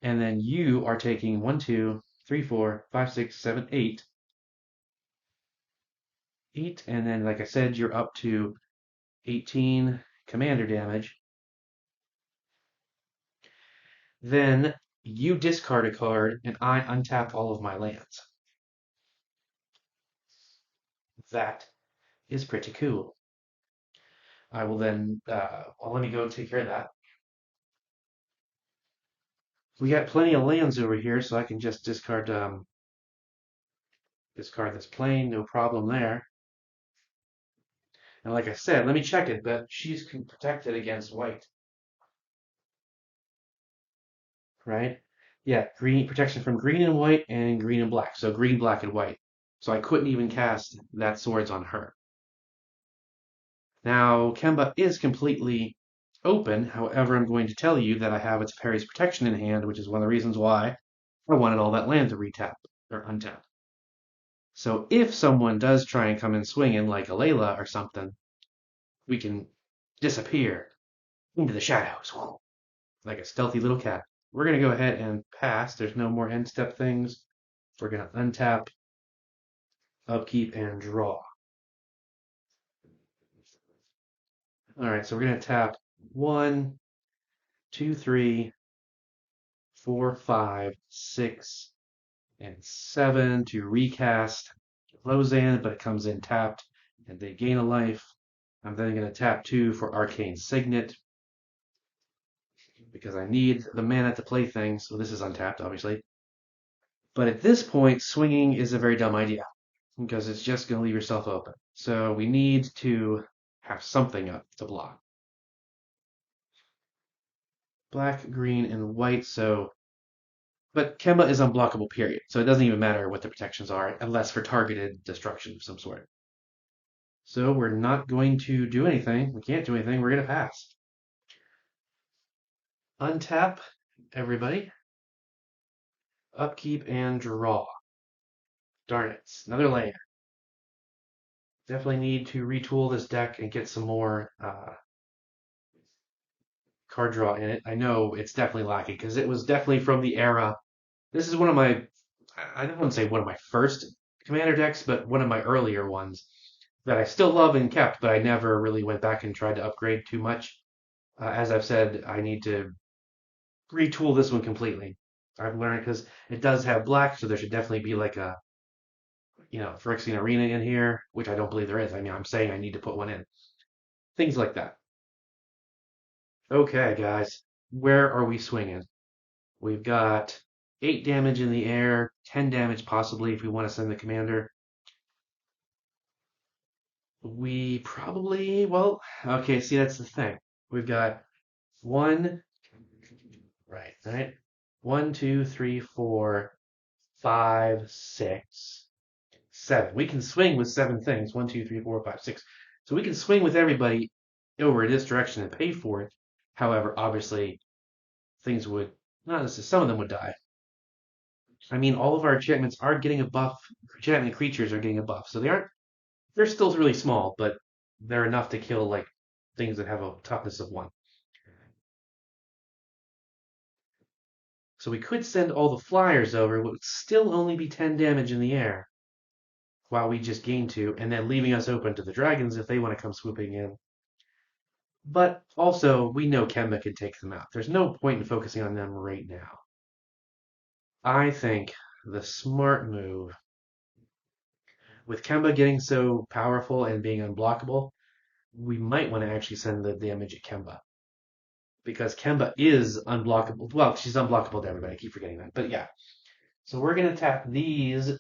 And then you are taking 1, 2, 3, 4, 5, 6, 7, 8. 8. And then, like I said, you're up to 18 commander damage. Then you discard a card, and I untap all of my lands. That is pretty cool. I will then, well, let me go take care of that. We got plenty of lands over here, so I can just discard this plane, no problem there. And like I said, let me check it, but she's protected against white, right? Yeah, green protection from green and white and green and black. So green, black, and white. So I couldn't even cast that swords on her. Now, Kemba is completely open. However, I'm going to tell you that I have its Perry's protection in hand, which is one of the reasons why I wanted all that land to retap or untap. So if someone does try and come in swinging like Alela or something, we can disappear into the shadows like a stealthy little cat. We're going to go ahead and pass. There's no more end step things. We're going to untap, upkeep, and draw. All right, so we're going to tap 1, 2, 3, 4, 5, 6, and 7 to recast Lozan, but it comes in tapped and they gain a life. I'm then going to tap 2 for Arcane Signet because I need the mana to play things. So this is untapped, obviously. But at this point, swinging is a very dumb idea because it's just going to leave yourself open. So we need to have something up to block. Black, green, and white. But Kemba is unblockable, period. So it doesn't even matter what the protections are, unless for targeted destruction of some sort. So we're not going to do anything. We can't do anything. We're going to pass. Untap, everybody. Upkeep and draw. Darn it. Another land. Definitely need to retool this deck and get some more card draw in it. I know it's definitely lacking because it was definitely from the era. This is one of my, I don't want to say one of my first commander decks, but one of my earlier ones that I still love and kept, but I never really went back and tried to upgrade too much. As I've said, I need to retool this one completely. I've learned because it does have black, so there should definitely be like a, Phyrexian Arena in here, which I don't believe there is. I mean, I'm saying I need to put one in. Things like that. Okay, guys, where are we swinging? We've got 8 damage in the air, 10 damage possibly if we want to send the commander. We probably, well, okay, see, that's the thing. We've got 1, right? 1, 2, 3, 4, 5, 6, 7. We can swing with 7 things. 1, 2, 3, 4, 5, 6. So we can swing with everybody over this direction and pay for it. However, obviously, things would not necessarily, some of them would die. I mean, all of our enchantments are getting a buff. Enchantment creatures are getting a buff, so they're still really small, but they're enough to kill like things that have a toughness of 1. So we could send all the flyers over, it would still only be 10 damage in the air, while we just gain 2, and then leaving us open to the dragons if they want to come swooping in. But also, we know Kemba can take them out. There's no point in focusing on them right now. I think the smart move, with Kemba getting so powerful and being unblockable, we might want to actually send the damage at Kemba. Because Kemba is unblockable. Well, she's unblockable to everybody. I keep forgetting that. But yeah. So we're going to tap these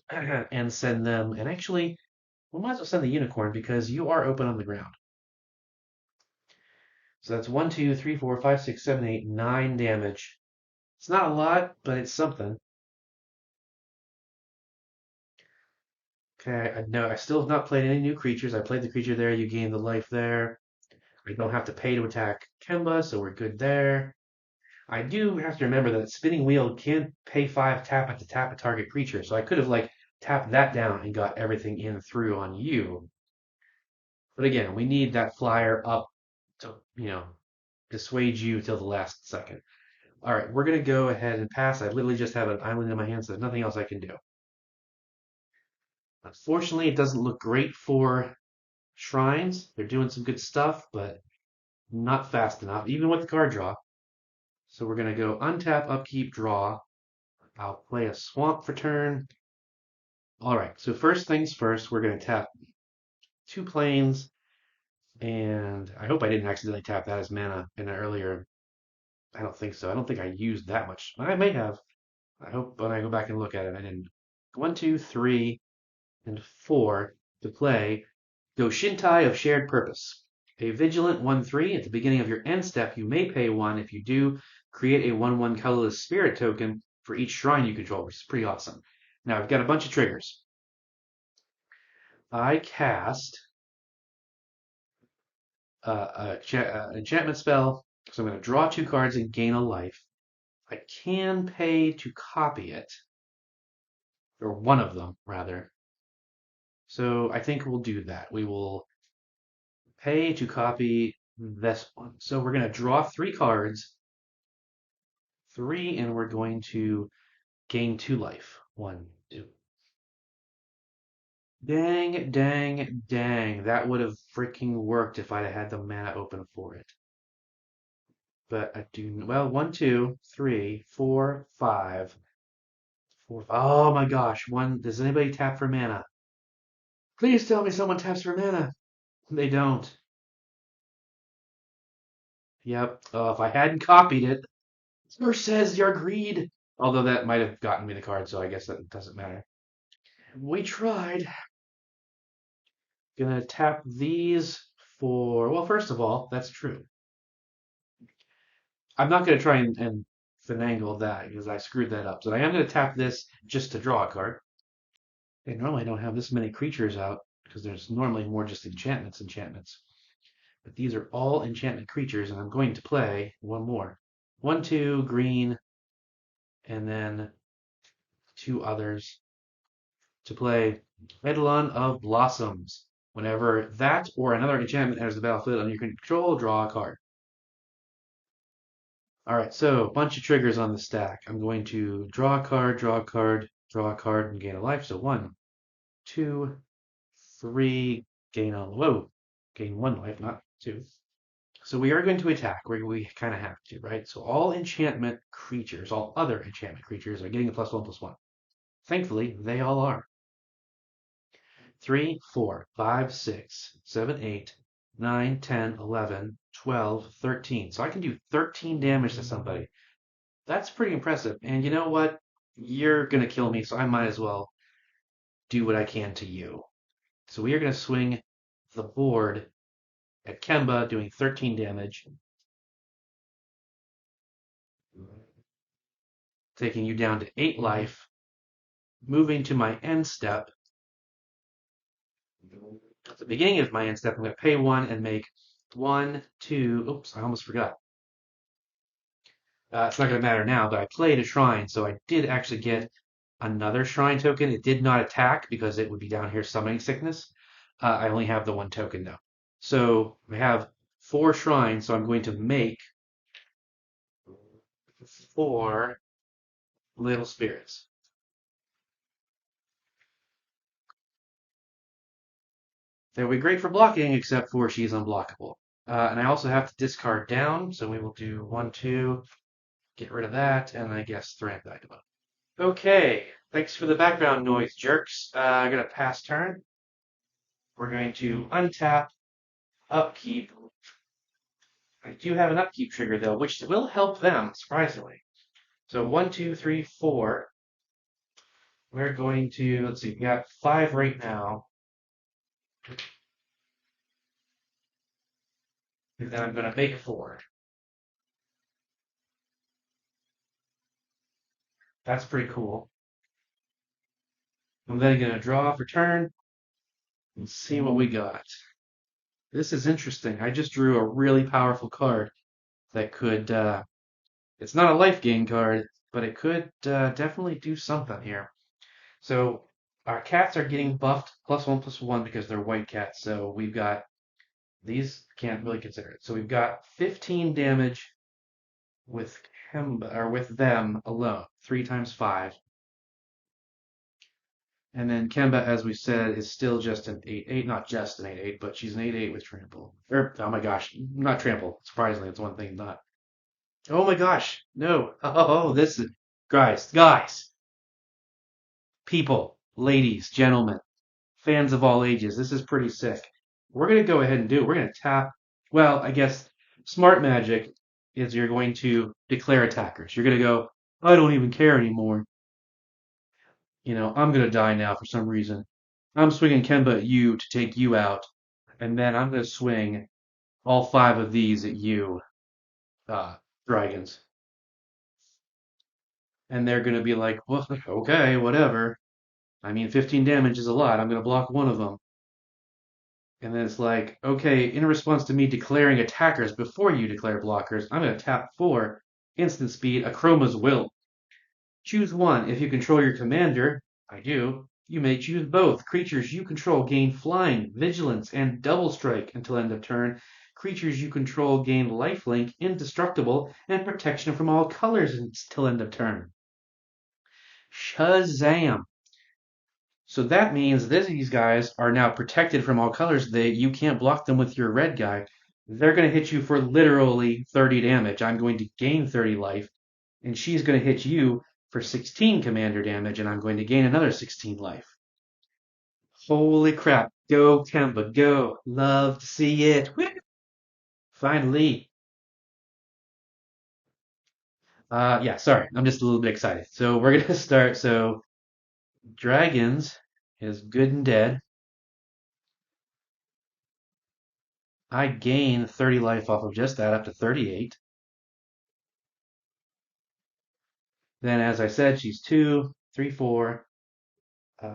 and send them. And actually, we might as well send the unicorn because you are open on the ground. So that's 1, 2, 3, 4, 5, 6, 7, 8, 9 damage. It's not a lot, but it's something. Okay, no, I still have not played any new creatures. I played the creature there. You gain the life there. I don't have to pay to attack Kemba, so we're good there. I do have to remember that spinning wheel can pay 5 tap to tap a target creature, so I could have like tapped that down and got everything in through on you. But again, we need that flyer up to, dissuade you till the last second. All right, we're gonna go ahead and pass. I literally just have an island in my hand, so there's nothing else I can do. Unfortunately, it doesn't look great for shrines. They're doing some good stuff, but not fast enough, even with the card draw. So we're gonna go untap, upkeep, draw. I'll play a swamp for turn. All right, so first things first, we're going to tap 2 planes, and I hope I didn't accidentally tap that as mana in an earlier. I don't think so. I don't think I used that much. I may have. I hope when I go back and look at it, I didn't. 1, 2, 3, and 4 to play Goshintai of Shared Purpose. A vigilant 1/3 at the beginning of your end step, you may pay 1. If you do, create a 1/1 colorless spirit token for each shrine you control, which is pretty awesome. Now I've got a bunch of triggers. I cast an enchantment spell, so I'm going to draw 2 cards and gain a life. I can pay to copy it, or one of them, rather. So I think we'll do that. We will pay to copy this one. So we're going to draw 3 cards, 3, and we're going to gain 2 life. 1, 2. Dang, dang, dang. That would have freaking worked if I'd had the mana open for it. But I do, well, 1, 2, 3, 4, 5. 4, oh my gosh. Does anybody tap for mana? Please tell me someone taps for mana. They don't. Yep. If I hadn't copied it, or says you're greed. Although that might have gotten me the card, so I guess that doesn't matter. We tried. Gonna tap these for, well, first of all, that's true. I'm not gonna try and finagle that because I screwed that up. So I am gonna tap this just to draw a card. And normally I don't have this many creatures out because there's normally more just enchantments. But these are all enchantment creatures, and I'm going to play one more. 1, 2, green, and then 2 others to play Eidolon of Blossoms. Whenever that or another enchantment enters the battlefield under your control, draw a card. All right, so a bunch of triggers on the stack. I'm going to draw a card, draw a card, draw a card, and gain a life. So 1, 2, 3, gain 1 life, not 2. So we are going to attack. We kind of have to, right? So all enchantment creatures, all other enchantment creatures are getting a +1/+1. Thankfully, they all are. 3, 4, 5, 6, 7, 8, 9, 10, 11, 12, 13. So I can do 13 damage to somebody. That's pretty impressive. And you know what? You're going to kill me, so I might as well do what I can to you. So we are going to swing the board at Kemba, doing 13 damage. taking you down to 8 life, moving to my end step. At the beginning of my end step, I'm going to pay 1 and make 1, 2. Oops, I almost forgot. It's not going to matter now, but I played a shrine, so I did actually get another shrine token. It did not attack because it would be down here summoning sickness. I only have the 1 token though. So I have 4 shrines, so I'm going to make 4 little spirits. They would be great for blocking, except for she's unblockable. And I also have to discard down, so we will do 1, 2, get rid of that, and I guess Thran Vagabond. Okay, thanks for the background noise, jerks. I'm going to pass turn. We're going to untap, upkeep. I do have an upkeep trigger, though, which will help them, surprisingly. So 1, 2, 3, 4. We're going to, let's see, we got 5 right now. And then I'm going to make a 4. That's pretty cool. I'm then going to draw for turn and see what we got. This is interesting. I just drew a really powerful card that could, it's not a life gain card, but it could definitely do something here. So our cats are getting buffed +1/+1 because they're white cats. So we've got, these can't really consider it. So we've got 15 damage with Kemba, or with them alone, 3 times 5. And then Kemba, as we said, is still just an 8/8, not just an 8/8, but she's an 8/8 with trample. Oh my gosh, not trample. Surprisingly, it's one thing not. Oh my gosh, no. Oh, this is, guys, people, ladies, gentlemen, fans of all ages, this is pretty sick. We're going to go ahead and do it. We're going to tap, well, I guess smart magic is you're going to declare attackers. You're going to go, I don't even care anymore. I'm going to die now for some reason. I'm swinging Kemba at you to take you out, and then I'm going to swing all 5 of these at you, uh, dragons. And they're going to be like, well, okay, whatever. I mean, 15 damage is a lot. I'm going to block 1 of them. And then it's like, okay, in response to me declaring attackers before you declare blockers, I'm going to tap 4, instant speed, Akroma's Will. Choose 1. If you control your commander, I do, you may choose both. Creatures you control gain flying, vigilance, and double strike until end of turn. Creatures you control gain lifelink, indestructible, and protection from all colors until end of turn. Shazam! So that means these guys are now protected from all colors. You can't block them with your red guy. They're going to hit you for literally 30 damage. I'm going to gain 30 life, and she's going to hit you for 16 commander damage, and I'm going to gain another 16 life. Holy crap. Go, Kemba, go. Love to see it. Woo! Finally. Yeah, sorry. I'm just a little bit excited. So we're going to start. So dragons is good and dead. I gain 30 life off of just that, up to 38. Then, as I said, she's 2, 3, 4,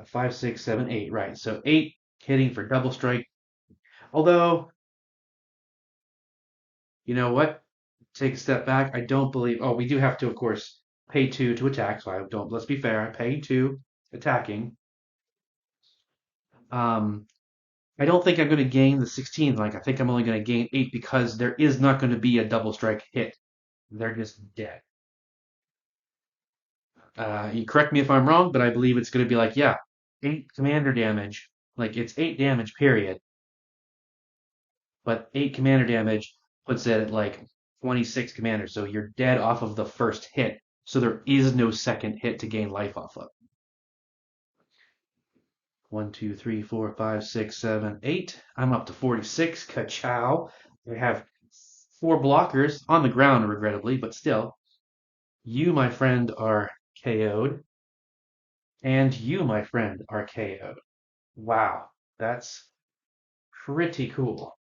5, 6, 7, 8. Right. So 8 hitting for double strike. Although, you know what? Take a step back. I don't believe. Oh, we do have to, of course, pay 2 to attack. So I don't. Let's be fair. I pay 2 attacking. Um, I don't think I'm going to gain the 16. Like, I think I'm only going to gain 8 because there is not going to be a double strike hit. They're just dead. You correct me if I'm wrong, but I believe it's going to be like, yeah, 8 commander damage. Like, it's 8 damage, period. But 8 commander damage puts it at like 26 commander. So you're dead off of the first hit. So there is no second hit to gain life off of. 1, 2, 3, 4, 5, 6, 7, 8. I'm up to 46. Ka-chow. I have 4 blockers on the ground, regrettably, but still. You, my friend, are KO'd. And you, my friend, are KO'd. Wow, that's pretty cool.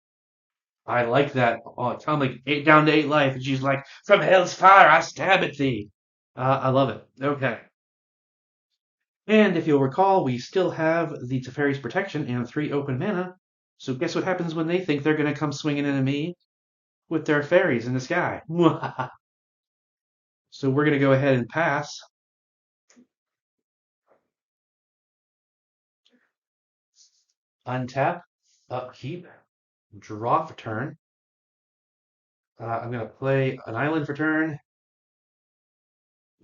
I like that. Oh, it's like 8 down to 8 life, and she's like, "From hell's fire, I stab at thee." I love it. Okay. And if you'll recall, we still have the Teferi's Protection and 3 open mana. So guess what happens when they think they're going to come swinging into me with their fairies in the sky? So we're going to go ahead and pass. Untap, upkeep, draw for turn. I'm going to play an island for turn.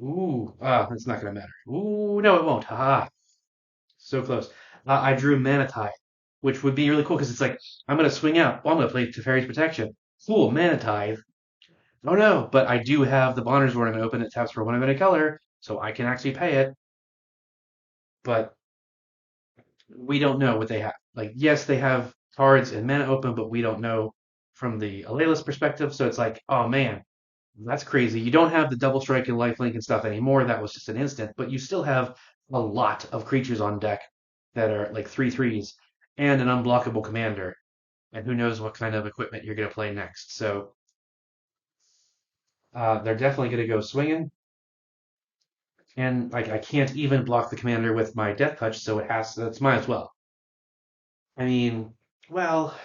Ooh, that's not going to matter. Ooh, no, it won't. Haha, so close. I drew Mana Tide, which would be really cool because it's like, I'm going to swing out. Well, I'm going to play Teferi's Protection. Cool, Mana Tide. Oh no, but I do have the Bonner's Ornament open. It taps for 1 of any color, so I can actually pay it. But we don't know what they have. Like, yes, they have cards and mana open, but we don't know from the Alela's perspective. So it's like, oh man, that's crazy. You don't have the double strike and lifelink and stuff anymore. That was just an instant, but you still have a lot of creatures on deck that are like 3/3s and an unblockable commander. And who knows what kind of equipment you're going to play next. So they're definitely going to go swinging. And like I can't even block the commander with my death touch, so it has to, that's might as well. I mean, well,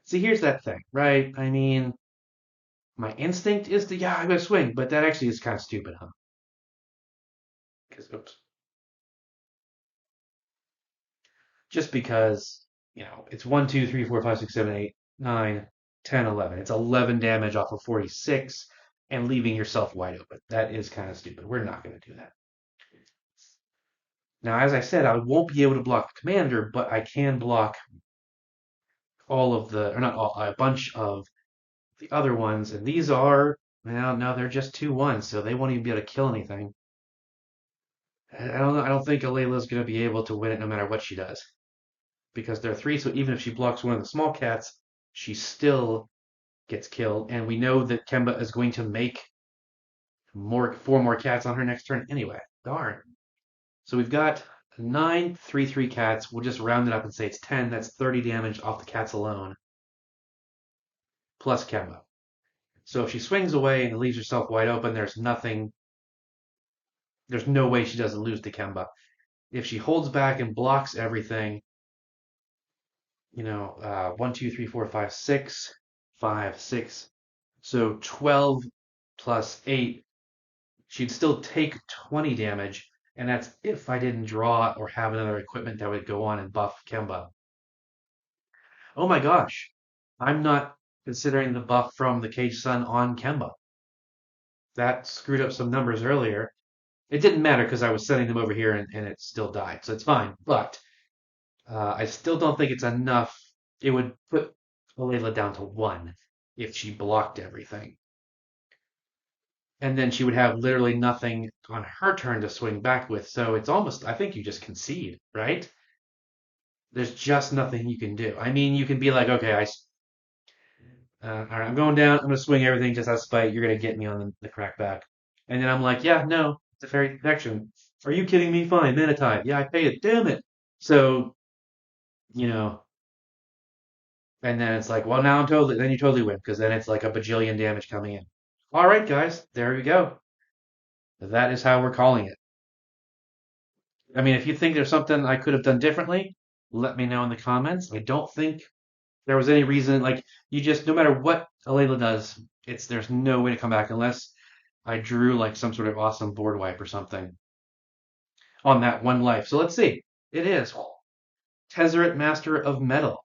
see, here's that thing, right? I mean, my instinct is to, yeah, I'm gonna swing, but that actually is kind of stupid, huh? Because, oops, just because, it's 1, 2, 3, 4, 5, 6, 7, 8, 9, 10, 11. It's 11 damage off of 46 and leaving yourself wide open. That is kind of stupid. We're not going to do that. Now, as I said, I won't be able to block the commander, but I can block all of the, or not all, a bunch of the other ones, and these are, well, no, they're just 2/1, so they won't even be able to kill anything. I don't know. I don't think Alela's going to be able to win it no matter what she does because they're 3. So even if she blocks one of the small cats, she still gets killed. And we know that Kemba is going to make 4 more cats on her next turn anyway. Darn. So we've got 9 3/3 cats. We'll just round it up and say it's 10. That's 30 damage off the cats alone, plus Kemba. So if she swings away and leaves herself wide open, there's nothing. There's no way she doesn't lose to Kemba. If she holds back and blocks everything, 1, 2, 3, 4, 5, 6, 5, 6. So 12 plus 8, she'd still take 20 damage, and that's if I didn't draw or have another equipment that would go on and buff Kemba. Oh my gosh, I'm not considering the buff from the Cage Sun on Kemba. That screwed up some numbers earlier. It didn't matter because I was sending them over here and it still died, so it's fine. But I still don't think it's enough. It would put Alela down to 1 if she blocked everything. And then she would have literally nothing on her turn to swing back with. So it's almost, I think you just concede, right? There's just nothing you can do. I mean, you can be like, okay, all right, I'm going down. I'm going to swing everything just out of spite. You're going to get me on the crackback. And then I'm like, yeah, no, it's a fairy protection. Are you kidding me? Fine, mana tide. Yeah, I paid it. Damn it. So, you know, and then it's like, well, now then you totally win because then it's like a bajillion damage coming in. All right, guys, there we go. That is how we're calling it. I mean, if you think there's something I could have done differently, let me know in the comments. I don't think there was any reason, like, you just, no matter what Alela does, there's no way to come back unless I drew like some sort of awesome board wipe or something on that one life. So let's see. It is Tezzeret, Master of Metal.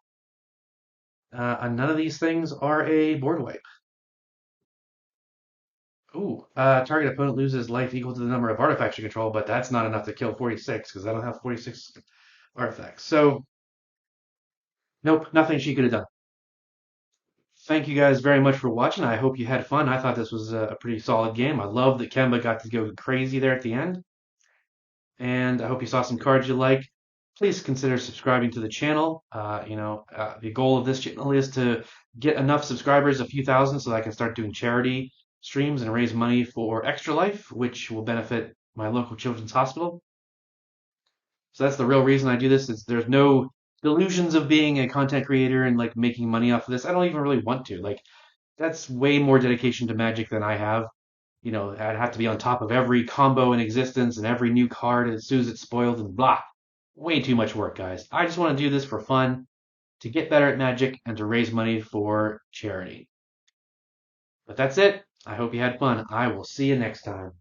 None of these things are a board wipe. Ooh, target opponent loses life equal to the number of artifacts you control, but that's not enough to kill 46 because I don't have 46 artifacts. So, nope, nothing she could have done. Thank you guys very much for watching. I hope you had fun. I thought this was a pretty solid game. I love that Kemba got to go crazy there at the end. And I hope you saw some cards you like. Please consider subscribing to the channel. The goal of this channel is to get enough subscribers, a few thousand, so that I can start doing charity streams and raise money for Extra Life, which will benefit my local children's hospital. So that's the real reason I do this. Is there's no delusions of being a content creator and like making money off of this. I don't even really want to. Like that's way more dedication to Magic than I have. I'd have to be on top of every combo in existence and every new card as soon as it's spoiled and blah. Way too much work, guys. I just want to do this for fun, to get better at Magic, and to raise money for charity. But that's it. I hope you had fun. I will see you next time.